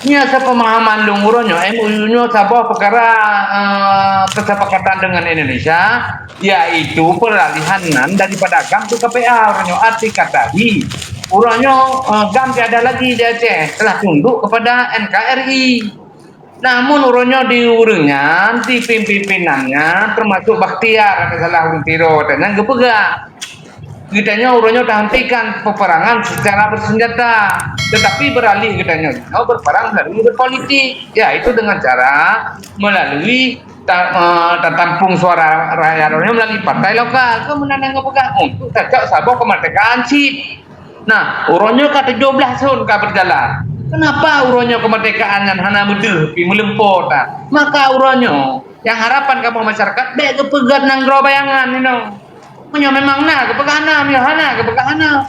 Speaker 5: nya sepemahaman dong uronyo MOU nya sabah perkara kesepakatan dengan Indonesia yaitu peralihanan daripada GAM ke KPA uronyo arti kata uronyo GAM tiada lagi di Aceh telah tunduk kepada NKRI. Namun uronyo di urungnya di pimpinannya termasuk Bakhtiar ada salah urung tiro dan kepegah kitanya uronyo hentikan peperangan secara bersenjata tetapi beralih kitanya berperang dari berpolitik yaitu dengan cara melalui tampung suara rakyat uronyo melalui partai lokal kemenangan kepegah untuk cocok sabok kemerdekaan sih. Nah uronyo ke-17 sun berjalan Kenapa uronyo kemerdekaan yang hana bedeh pi melempot tak? Maka uronyo yang harapan kamu masyarakat be kepegat nang dro bayangan Menyo memang kepegana hana kepegana.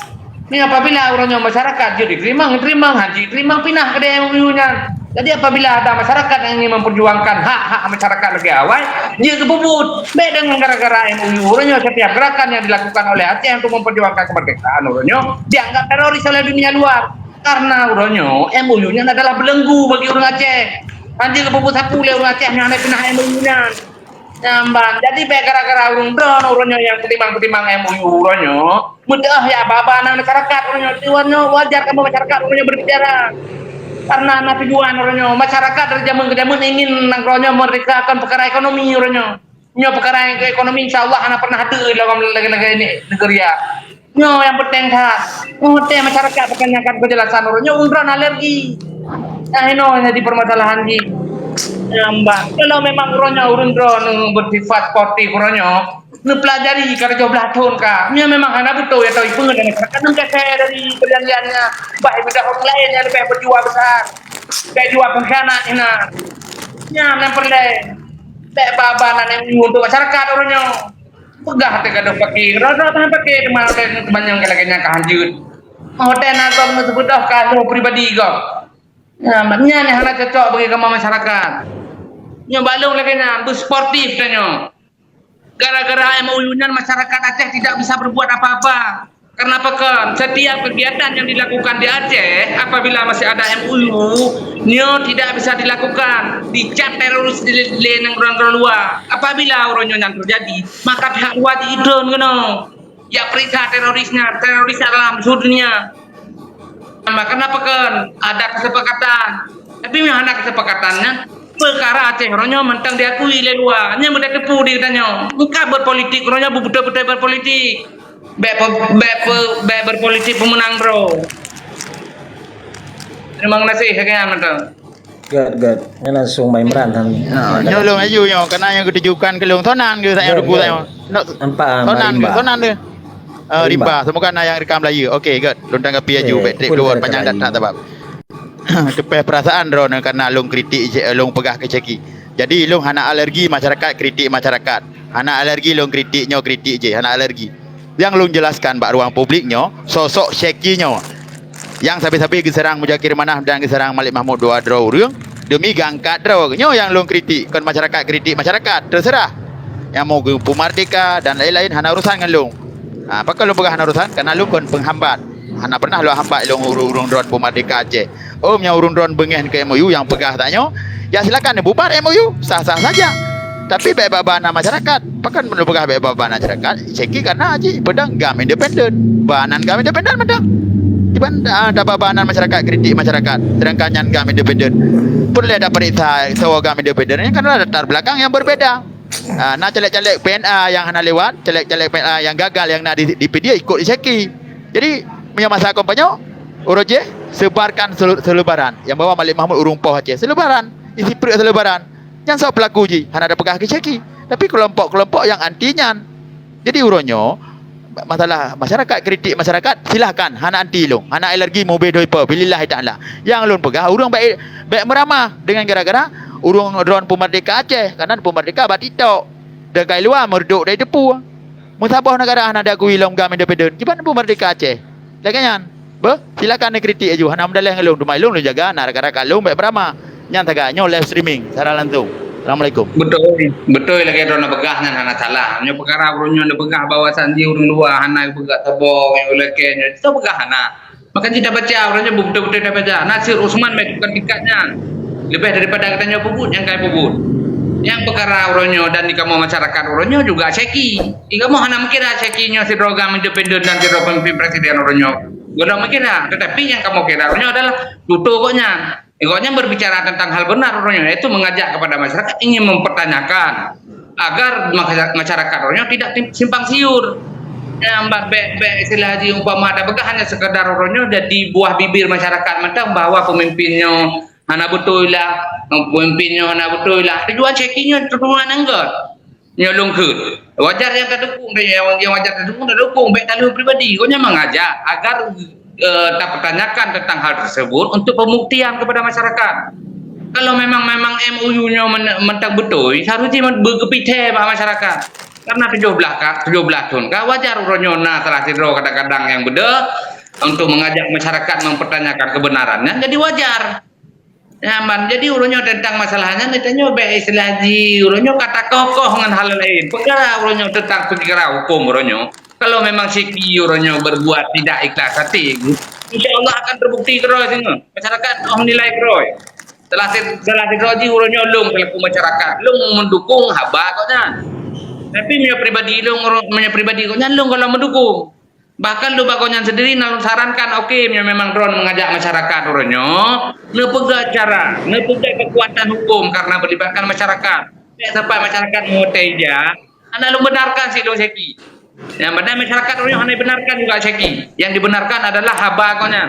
Speaker 5: Ni apabila uronyo masyarakat jadi terima haji terima pindah ke DMU-nya. Jadi apabila ada masyarakat yang ingin memperjuangkan hak-hak masyarakat lagi awal, dia kebubut. Beda dengan gara-gara MUU, uronyo setiap gerakan yang dilakukan oleh Aceh untuk memperjuangkan kemerdekaan, uronyo dianggap teroris oleh dunia luar. Karena uronyo MUU-nya adalah belenggu bagi orang Aceh. Anjir kebubut sapu oleh orang Aceh yang ada pindah MUU-nya. Nyamban. Jadi gara-gara uronyo yang ketimbang MUU uronyo, mudah ya babanan masyarakat uronyo wajar kamu masyarakat uronyo berbicara. Karena tujuan uronyo masyarakat dari zaman ke zaman ingin uronyo merdekakan perkara ekonomi uronyo. Nyo perkara ekonomi insyaallah anak pernah ada dalam lagi ini negeri ya. Nyo yang penting masyarakat pertanyakan kejelasan uronyo undran alergi. Nah ini jadi permasalahan di Mbak. Kalau memang uronyo bersifat sportif uronyo pelajari kerja belah tahun kah. Dia memang hanya betul ya tahu ibu dan masyarakat nengke saya dari perjanjiannya. Baik beda orang lain yang lebih berjuang besar. Kayak jual pengkhianat ini. Ya yang perlu. Baik babanan yang untuk masyarakat uronyo. Pegah hati kadang pakai. Rata-rata pakai teman yang kelakiannya kehanjut. Hotel atau tersebut kalau pribadi kau. Ya, maknya ni hanya cocok bagi kamu masyarakat. Nyo balung lagi nya sportif tanya. Gara-gara MUU-nya masyarakat Aceh tidak bisa berbuat apa-apa. Karena kan setiap kegiatan yang dilakukan di Aceh apabila masih ada MUU, nyo tidak bisa dilakukan. Dicap teroris di negara luar. Apabila uronyo yang terjadi, maka pihak luar diidon kena. Ya periksa teroris dalam seluruh dunia. Kenapa kan ada kesepakatan? Tapi memang ada kesepakatannya. Perkara Aceh ronyo mentang diakui oleh luar. Hanya mudah tepu dia tanya. Engkau berpolitik ronyo betul-betul berpolitik. Berpolitik pemenang bro. Terima kasih sekian mentang.
Speaker 2: Gad. Ini langsung main meran kami.
Speaker 4: Nyolong aja nyo kena yang ketujukan kelung tonan ke saya rugu saya. Tonan dia. Rimba. Semoga na yang rekam lagi. Okey, good. Lun tanggapi aja baterai keluar panjang dan tak sebab. Tepeh perasaan ron karena long kritik long pegah ke ceki. Jadi long hana alergi masyarakat kritik masyarakat. Hana alergi long kritiknya kritik je, hana alergi. Yang long jelaskan bak ruang publiknya sosok cekinya. Yang sabi-sabi geserang Mujakir Manaf dan geserang Malik Mahmud dua draw urang demi gangkat draw nyo yang long kritik kan masyarakat kritik masyarakat terserah. Yang mau Pemardeka dan lain-lain hana urusan dengan long. Apa kalau pegah hana urusan karena long kon penghambat. Hana pernah lo hambat long urung drone Pemardeka Aceh. Nya urung drone bengen ke MOU yang pegah taknya. Ya silakan bubar MOU, sah-sah saja. Tapi baik-baik masyarakat, pakan perlu pegah baik-baik masyarakat. Ceki karena aji pedang gam independen. Bahanan gam independen pedang. Dibandang dapat bahanan masyarakat kritik masyarakat. Sedangkan yang gam independen. Perlu ada periksa sewa gam independen ini karena latar belakang yang berbeda. Nah caleg-caleg PNA yang hana lewat, caleg-caleg PNA yang gagal yang nak di dia ikut Ceki. Jadi punya masa kompanyo Uroje sebarkan selebaran yang bawa Malik Mahmud urung poh Aceh selebaran isi perut selebaran yang so pelaku ji hana ada pegah ke Ceki tapi kelompok-kelompok yang antinya jadi uronyo masalah masyarakat kritik masyarakat silahkan hana anti long hana alergi mau bedoi pe bilillah taala yang lun pegah urung baik meramah dengan gara-gara urung drone Pemardeka Aceh karena Pemardeka batito degai luar merduk dari depu musabah negara hana ada kuilom gam independen gimana Pemardeka Aceh laganyan silakan kritik aja hana amdalah ngelung rumah ilung lu jaga nak kalung baik berama nyang taganya live streaming secara langsung. Assalamualaikum.
Speaker 5: Betul lagi drone begah ngan hana salah nyo perkara urunyo begah bawasan di urung luar hana begah tebong yang ulekenya itu begah hana maka kita baca urunyo betul-betul kita baca Nasir Usman melakukan tingkatnya lebih daripada katanya bubut yang kayak bubut yang perkara uronyo dan di kamu masyarakat uronyo juga ceki kamu hana mikir cekinya si program independen dan si pemimpin presiden uronyo gak mikir tetapi yang kamu kira uronyo adalah tutup koknya berbicara tentang hal benar uronyo yaitu mengajak kepada masyarakat ingin mempertanyakan agar masyarakat uronyo tidak simpang siur mbak istilah haji umpama ada begah hanya sekedar uronyo jadi buah bibir masyarakat mentang bahwa pemimpinnya hana betul lah tujuan cekinya tujuan enggak nyolong ke wajar yang terdukung yang wajar terdukung baik dalam pribadi koknya mengajak agar tak pertanyakan tentang hal tersebut untuk pembuktian kepada masyarakat. Kalau memang MOU-nya mentang betul, seharusnya berkepite masyarakat. Karena 17 tahun, wajar uronyo na salah sidro kadang-kadang yang beda untuk mengajak masyarakat mempertanyakan kebenarannya, jadi wajar. Ya, man. Jadi uronyo tentang masalahnya, ditanya baik istilah ji, uronyo kata kokoh dengan hal lain. Perkara uronyo tentang perkara hukum uronyo. Kalau memang Seki uronyo berbuat tidak ikhlas hati, insya Allah akan terbukti terus ini. Masyarakat nilai terus. Setelah dikaji uronyo lung selaku masyarakat, lung mendukung haba koknya. Tapi punya pribadi koknya lung kalau mendukung. Bahkan lu bakonya sendiri nalung sarankan memang drone mengajak masyarakat uronyo nepegak cara, nepegak kekuatan hukum karena melibatkan masyarakat. Sampai masyarakat mau teja, anda lu benarkan si Dong Seki. Yang benar masyarakat uronyo hanya benarkan juga Seki. Yang dibenarkan adalah haba koknya.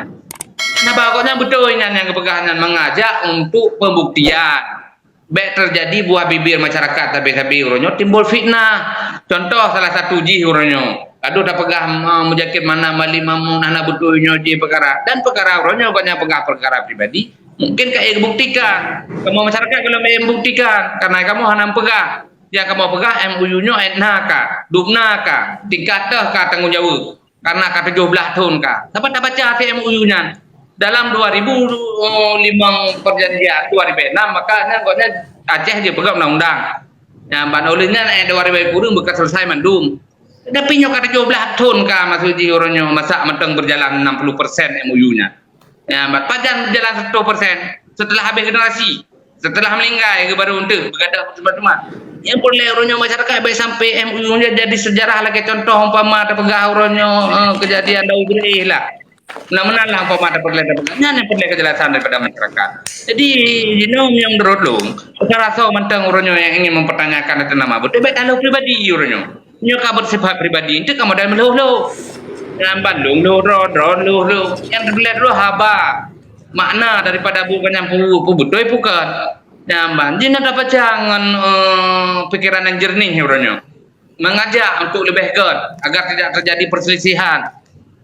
Speaker 5: Nah, pokoknya betul yang kepegangan mengajak untuk pembuktian. Baik terjadi buah bibir masyarakat tapi uronyo timbul fitnah. Contoh salah satu ji uronyo. Aduh dah pegah mujakir mana mali mamun ana betulnya ji perkara dan perkara uronyo banyak pegah perkara pribadi. Mungkin kayak buktikan. Kamu masyarakat kalau mau membuktikan karena kamu hanya pegah. Yang kamu pegah MOU-nya etnaka, duknaka, tingkatah ka tanggung jawab. Karena ka 17 tahun ka. Siapa tak baca MOU-nya? Dalam 2005 perjanjian 2006 makanya Aceh dia pegang undang-undang. Ya, ban olehnya 2010 bekas selesai mandum. Tapi nyo kata 17 tahun ka maksud ji orangnya masa mentang berjalan 60% MOU-nya. Ya, pajan berjalan 100% setelah habis generasi, setelah meninggal ke baru untuk bergadah semua. Yang boleh orangnya masyarakat baik sampai MOU-nya jadi sejarah lagi contoh umpama ada pegah orangnya kejadian Daud Beri lah. Mudah-mudahan lah umpama ada perlengkapan kejelasan daripada masyarakat. Jadi yang menurut lu, saya rasa mentang orangnya yang ingin mempertanyakan itu nama betul baik kalau pribadi orangnya. Nyo kabar sifat pribadi itu kamu dah meluh-luh. Yang Bandung luh. Yang terlihat lu haba. Makna daripada bukan yang betul bukan. Yang Bandung dapat jangan pikiran yang jernih orangnya. Mengajak untuk lebih agar tidak terjadi perselisihan.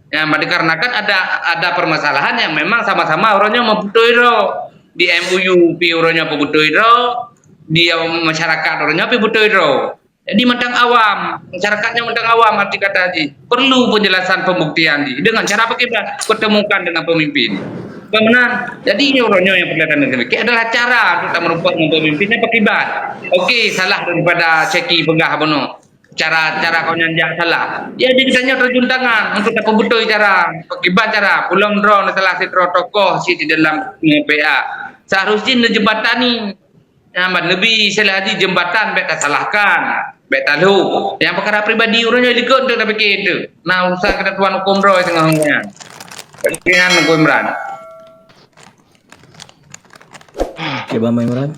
Speaker 5: Ya, dikarenakan ada permasalahan yang memang sama-sama orangnya membutuhkan di MOU orangnya membutuhkan di masyarakat orangnya membutuhkan. Jadi mentang awam, masyarakatnya mentang awam arti kata haji perlu penjelasan pembuktian dengan cara bagaimana ketemukan dengan pemimpin. Benar. Jadi orangnya yang perlihatkan demikian adalah cara untuk merupakan pemimpinnya pakibat. Okey, salah daripada Seki pegah bono. Cara kau nyanjak salah. Ya ditanya terjun tangan untuk tak betul cara pakibat cara pulang drone salah si tokoh si di dalam PA. Seharusnya jembatani. Yang lebih selagi jembatan beta salahkan. Beta lu. Yang perkara pribadi orangnya ikut untuk tak fikir itu. Nah urusan ketentuan hukum roh tengahnya. Dengan Nunggu Imran.
Speaker 2: Okey, Bang Imran.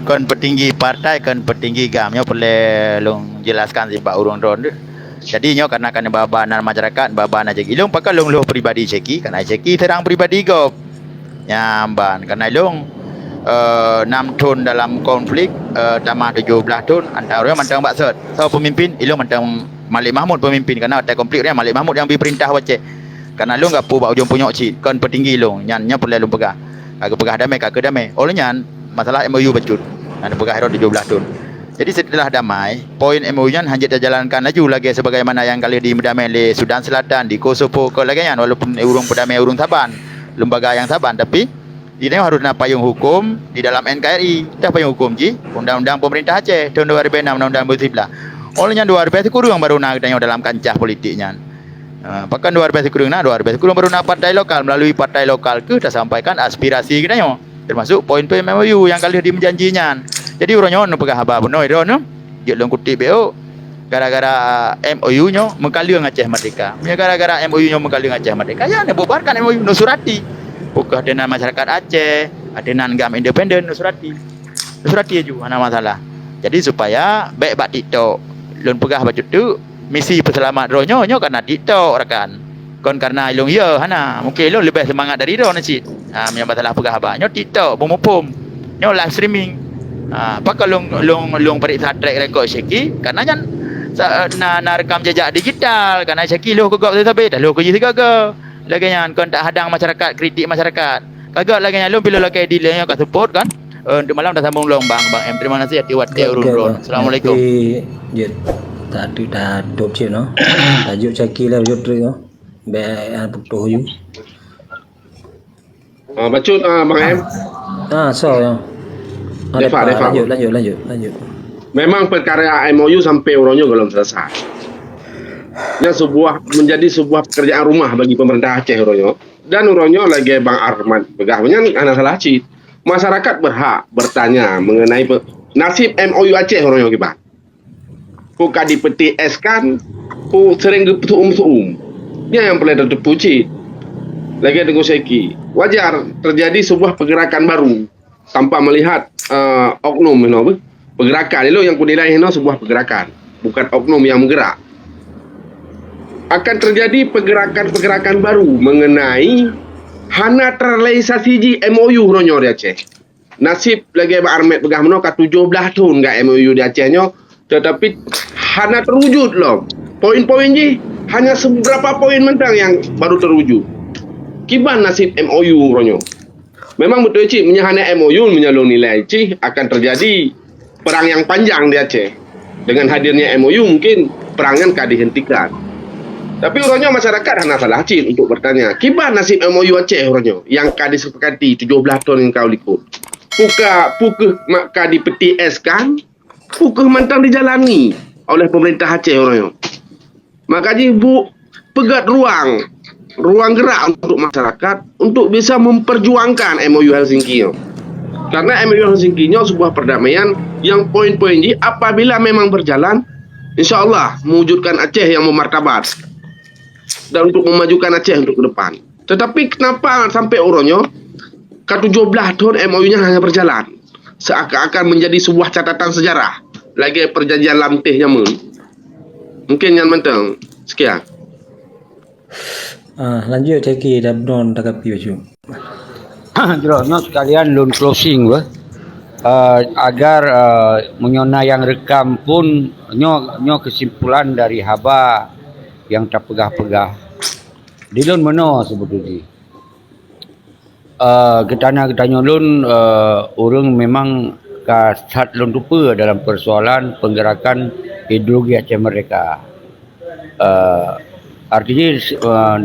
Speaker 4: Kon petinggi partai, kon petinggi gamnya boleh long jelaskan si Pak Urung Ron. Jadi nyo karena babanan masyarakat, babanan Ceki. Long pakai long pribadi Ceki, karena Ceki terang pribadi gop. Nyamban karena long 6 tahun dalam konflik, tambah 17 tahun antara mantang baksud. So pemimpin, ilong mantang Malik Mahmud pemimpin karena ada konfliknya Malik Mahmud yang beri perintah wacek. Karena long gapo bak ujung punyok cik, kon petinggi long, nyannya boleh long pegah. Kagak pegah damai, kagak damai. Olehnya masalah MOU becut. Ada pegah hero 17 tahun. Jadi setelah damai, poin MOU-nya hanya dijalankan laju lagi sebagaimana yang kali di damai di Sudan Selatan, di Kosovo ke lagi kan walaupun urung perdamai urung Saban, lembaga yang Saban tapi ini harus nak payung hukum di dalam NKRI. Dah payung hukum ji, Undang-Undang Pemerintah Aceh tahun 2006 Undang-Undang Bersiblah. Olehnya 2000 kurang baru nak dalam kancah politiknya. Pakan 2000 kurang baru nak partai lokal melalui partai lokal ke dah sampaikan aspirasi kita nyo termasuk poin-poin MOU yang kali di menjanjinya. Jadi orangnya no pegah haba beno itu no. Dia long kutip BO gara-gara MOU nyo mengkali Aceh merdeka. Punya gara-gara MOU nyo mengkali Aceh merdeka ya ne bubarkan MOU no surati. Bukan dengan masyarakat Aceh, dengan gam independen no surati. No surati aja mana masalah. Jadi supaya baik bak TikTok lon pegah baju tu misi perselamat ronyo karena TikTok rekan. Kon karena ilung ya hana mungkin ilung lebih semangat dari ron cik. Yang masalah pegah banyak TikTok pom nyo live streaming. Pak long periksa track record Seki karena kan na rekam jejak digital kan ai Syaki loh kegak tapi dah loh kerja segaga lagi yang kon tak hadang masyarakat kritik masyarakat kagak lagi yang bila lagi dealer yang kat support kan untuk malam dah sambung long bang M terima kasih hati wat urun assalamualaikum
Speaker 2: je tadi dah dop je no tajuk Syaki lah jo tri no be putuh you
Speaker 1: Bacut Bang M.
Speaker 2: so yang
Speaker 1: Defa.
Speaker 2: lanjut
Speaker 1: Memang perkara MOU sampai orangnya belum selesai. Yang menjadi sebuah pekerjaan rumah bagi pemerintah Aceh orangnya. Dan orangnya lagi Bang Arman pegahnya anak salah cit. Masyarakat berhak bertanya mengenai nasib MOU Aceh orangnya gimana. Bukan dipetik es kan, sering keputum. Ini yang perlu terpuji. Lagi dengan Syaki. Wajar terjadi sebuah pergerakan baru tanpa melihat oknum pergerakan itu yang kunilai sebuah pergerakan, bukan oknum yang menggerak. Akan terjadi pergerakan-pergerakan baru mengenai hana terrealisasi MOU ronyo di Aceh. Nasib lagi Pak Armet pegah meno ka 17 tahun gak MOU di Acehnya, tetapi hana terwujud loh. Poin-poin je hanya seberapa poin mentang yang baru terwujud. Kiban nasib MOU ronyo. Memang betul cik menyahana MOU menyalur nilai cik akan terjadi perang yang panjang di Aceh. Dengan hadirnya MOU mungkin perangan akan dihentikan. Tapi orangnya masyarakat hanya salah cik untuk bertanya, kiban nasib MOU Aceh orangnya yang akan disepakati 17 tahun yang kau likut. Pukul maka dipeti eskan, pukul mantang dijalani oleh pemerintah Aceh orangnya. Makanya pegat ruang gerak untuk masyarakat untuk bisa memperjuangkan MOU Helsinki. Karena MOU Helsinki sebuah perdamaian yang poin-poin ini apabila memang berjalan, insya-Allah mewujudkan Aceh yang memartabat dan untuk memajukan Aceh untuk ke depan. Tetapi kenapa sampai orangnya ke 17 tahun MOU-nya hanya berjalan seakan-akan menjadi sebuah catatan sejarah lagi perjanjian lamtihnya mungkin yang mentang. Sekian.
Speaker 2: Lanjut Syaki dah non takapi baju.
Speaker 3: Jelasnya sekalian loan closing agar menyona yang rekam pun nyo kesimpulan dari haba yang tak pegah-pegah. Di loan mana sebetulnya? Ketanya loan orang memang kasat loan lupa dalam persoalan penggerakan ideologi Aceh Merdeka. Artinya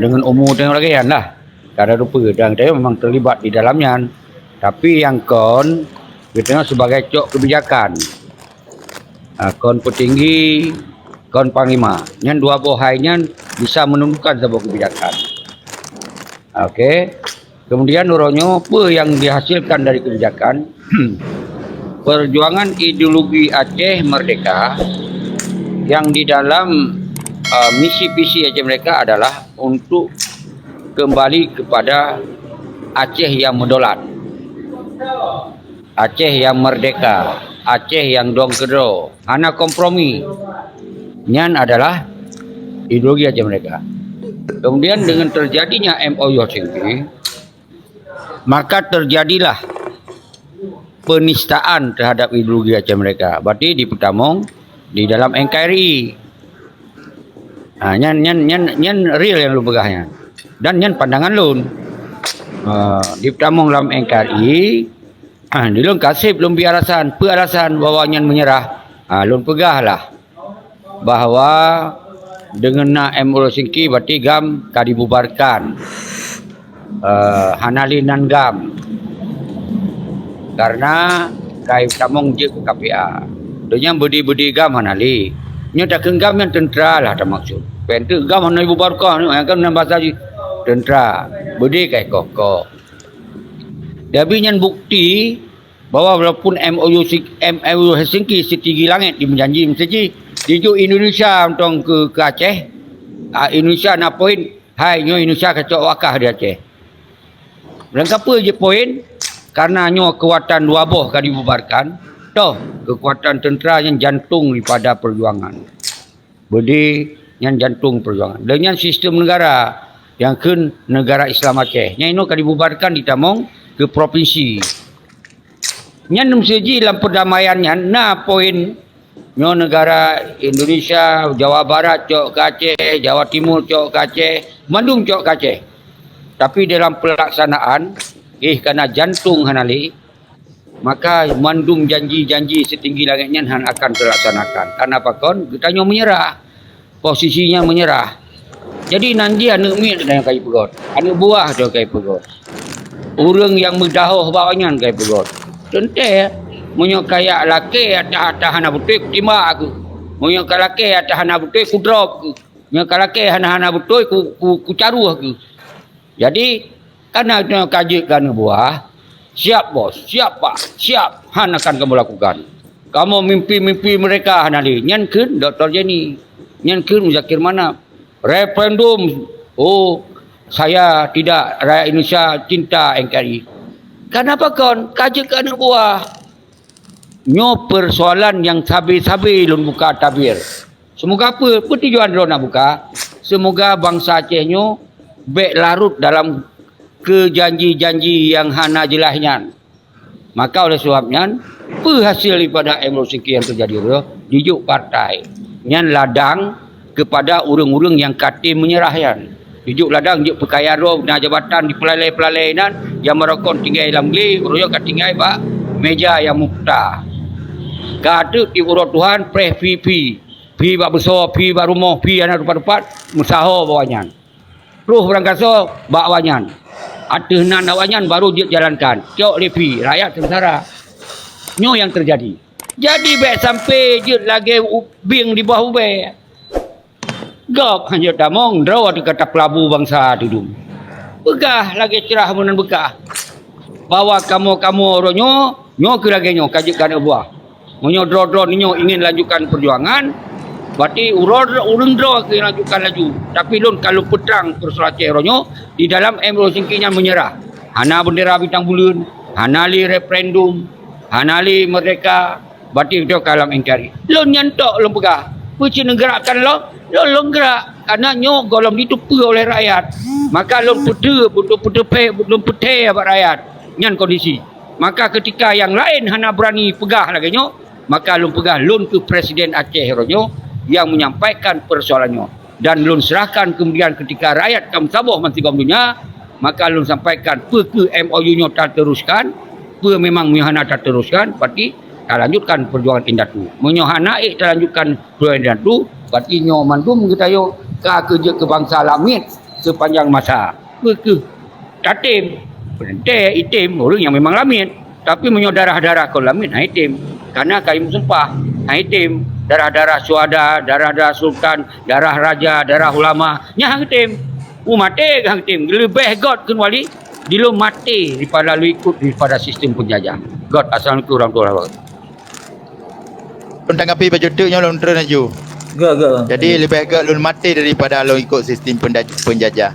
Speaker 3: dengan umur tengok lagi kan lah. Kada rupa dan saya memang terlibat di dalamnya. Tapi yang kon kita sebagai cok kebijakan. Kon petinggi, kon panglima. Yang dua bohainya bisa menentukan sebuah kebijakan. Okey. Kemudian nurunyo apa yang dihasilkan dari kebijakan perjuangan ideologi Aceh Merdeka yang di dalam misi visi Aceh Merdeka adalah untuk kembali kepada Aceh yang mendolat, Aceh yang merdeka, Aceh yang dong kedro, hana kompromi. Nyan adalah ideologi Aceh Merdeka. Kemudian dengan terjadinya MOU Helsinki, maka terjadilah penistaan terhadap ideologi Aceh Merdeka. Berarti di Petamong di dalam NKRI. Nyan real yang lu pegahnya. Dan nyan pandangan lun. Di Petamong dalam NKRI, di lun kasih belum biar alasan, alasan bahwa nyan menyerah. Lun pegahlah bahwa dengan MOU Helsinki berarti GAM ka dibubarkan. Hanalinan GAM. Karena kai Petamong je ke KPA. Dia budi GAM hanali. Nya tak kenggam yang tentera lah tak maksud. Pentu GAM hanali bubarkan yang kan bahasa tentera. Budi kai kokok. Tapi nyan bukti bahwa walaupun MOU Helsinki setinggi langit di menjanji mesti dijuk Indonesia untuk ke Aceh. Indonesia nak poin, hai nyo Indonesia kacau wakah di Aceh. Dan apa je poin? Karena nyo kekuatan dua boh kan dibubarkan. Toh kekuatan tentera yang jantung daripada perjuangan. Budi yang jantung perjuangan. Dengan sistem negara yang ke negara Islam Aceh. Yang ini kan dibubarkan di Tamong ke provinsi. Yang mesti dalam perdamaiannya na poin Nyo negara Indonesia, Jawa Barat cok ke Aceh, Jawa Timur cok ke Aceh, mandum cok ke Aceh. Tapi dalam pelaksanaan, kerana jantung hanali, maka mandum janji-janji setinggi langitnya han akan terlaksanakan. Kenapa kon? Kita nyo menyerah. Posisinya menyerah. Jadi nanti anak mi ada yang kai pegot. Anak buah ada kai pegot. Orang yang berdahoh bawanya kai pegot. Tentu munyo kaya laki atas hana betul timba aku. Munyo kaya laki atas hana betul ku drop aku. Munyo kaya laki hana betul ku caru aku. Jadi karena kaji kan buah, siap bos, siap pak, siap han akan kamu lakukan. Kamu mimpi-mimpi mereka hanali. Nyankeun Dr. Jenny. Nyankeun Zakir Manap. Referendum. Oh, saya tidak rakyat Indonesia cinta NKRI. Kenapa kon? Kaji ke anak buah. Nyo persoalan yang sabi-sabi lun buka tabir. Semoga apa? Apa tujuan lo nak buka? Semoga bangsa Aceh nyo bek larut dalam kejanji-janji yang hana jelahnya. Maka oleh sebabnya, apa hasil daripada MROCK yang terjadi itu? Dijuk partai. Yang ladang kepada urang-urang yang katim menyerahkan. Dijuk ladang, dijuk perkayaan roh, nah jabatan di pelalai-pelalai nan, yang merokok tinggal dalam geli, urang kat tinggal pak, meja yang mukta. Kata di urut Tuhan, preh pi bak besar, pi bak rumah, pi anak rupat-rupat, musaho bawanya. Ruh berangkat so, bak wanyan. Atas nan awanyan baru dia jalankan. Tiok lepi, rakyat sengsara. Nyo yang terjadi. Jadi baik sampai je lagi ubing di bawah ubing. Gop hanya damong, draw di kata pelabu bangsa dudum. Begah lagi cerah menan begah. Bawa kamu oronyo, nyo ke lagi nyo, kajikan buah. Nyo draw nyo ingin lanjutkan perjuangan. Berarti urang draw ke lanjutkan laju. Tapi lun kalau petang persoalan Aceh oronyo, di dalam MROCK nya menyerah. Hana bendera bintang bulan, hanali referendum, hanali merdeka, berarti itu kalam NKRI. Lon nyantok lon pegah. Puci negerakan lon gerak. Karena nyo golong ditupu oleh rakyat. Maka lon putih abad rakyat. Nyan kondisi. Maka ketika yang lain hana berani pegah lagi nyo, maka lon pegah lon ke Presiden Aceh ronyo yang menyampaikan persoalannya. Dan lun serahkan kemudian ketika rakyat kam saboh manti kam dunia, maka lun sampaikan ke MOU nya tak teruskan, memang menyohana tak teruskan, berarti tak lanjutkan perjuangan indatu. Menyohana tak lanjutkan perjuangan indatu, berarti nyo mandum kita yo kerja kebangsa lamit sepanjang masa. Ke tatim, penente itim orang yang memang lamit, tapi menyo darah-darah kau lamit itim. Karena kayu sumpah itim. Darah-darah suada, darah-darah sultan, darah raja, darah ulama. Nya hang tim. Mati hang tim. Lebih God kun wali. Dilo mati daripada lu ikut daripada sistem penjajah. God assalamualaikum warahmatullahi wabarakatuh.
Speaker 4: Lun tanggapi baju tu nyo lun teraju.
Speaker 2: Gak.
Speaker 4: Jadi lebih agak lun mati daripada lun ikut sistem penjajah.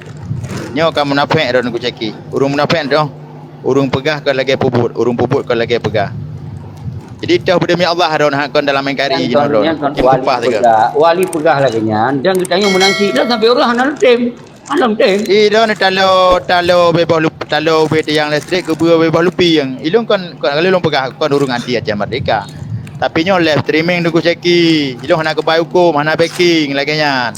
Speaker 4: Nyo kamu munafik ron ku ceki. Urung munafik dah. Urung pegah ke lagi puput, urung puput ke lagi pegah. Jadi dah berdemi Allah ron hakon dalam NKRI je ron.
Speaker 3: Wali pegah lagi nya dan kita yang menanti dah sampai orang hanal tem. Alam tem.
Speaker 4: Ron talo bebas lup talo beta yang listrik ke buah bebas lupi yang ilung kon kalau long pegah kon urung anti Aceh Merdeka. Tapi nyo live streaming duku ceki. Ilung hana kebai hukum, hana backing lagi nya.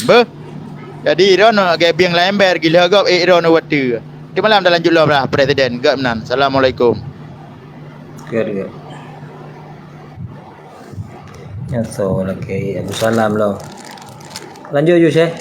Speaker 4: Jadi ron agak biang lember gila gop ron water. Di malam dah lanjut lah Presiden. Gap menan. Assalamualaikum.
Speaker 2: Good. Ya so lagi Abu Salam lo. Lanjut je Syekh.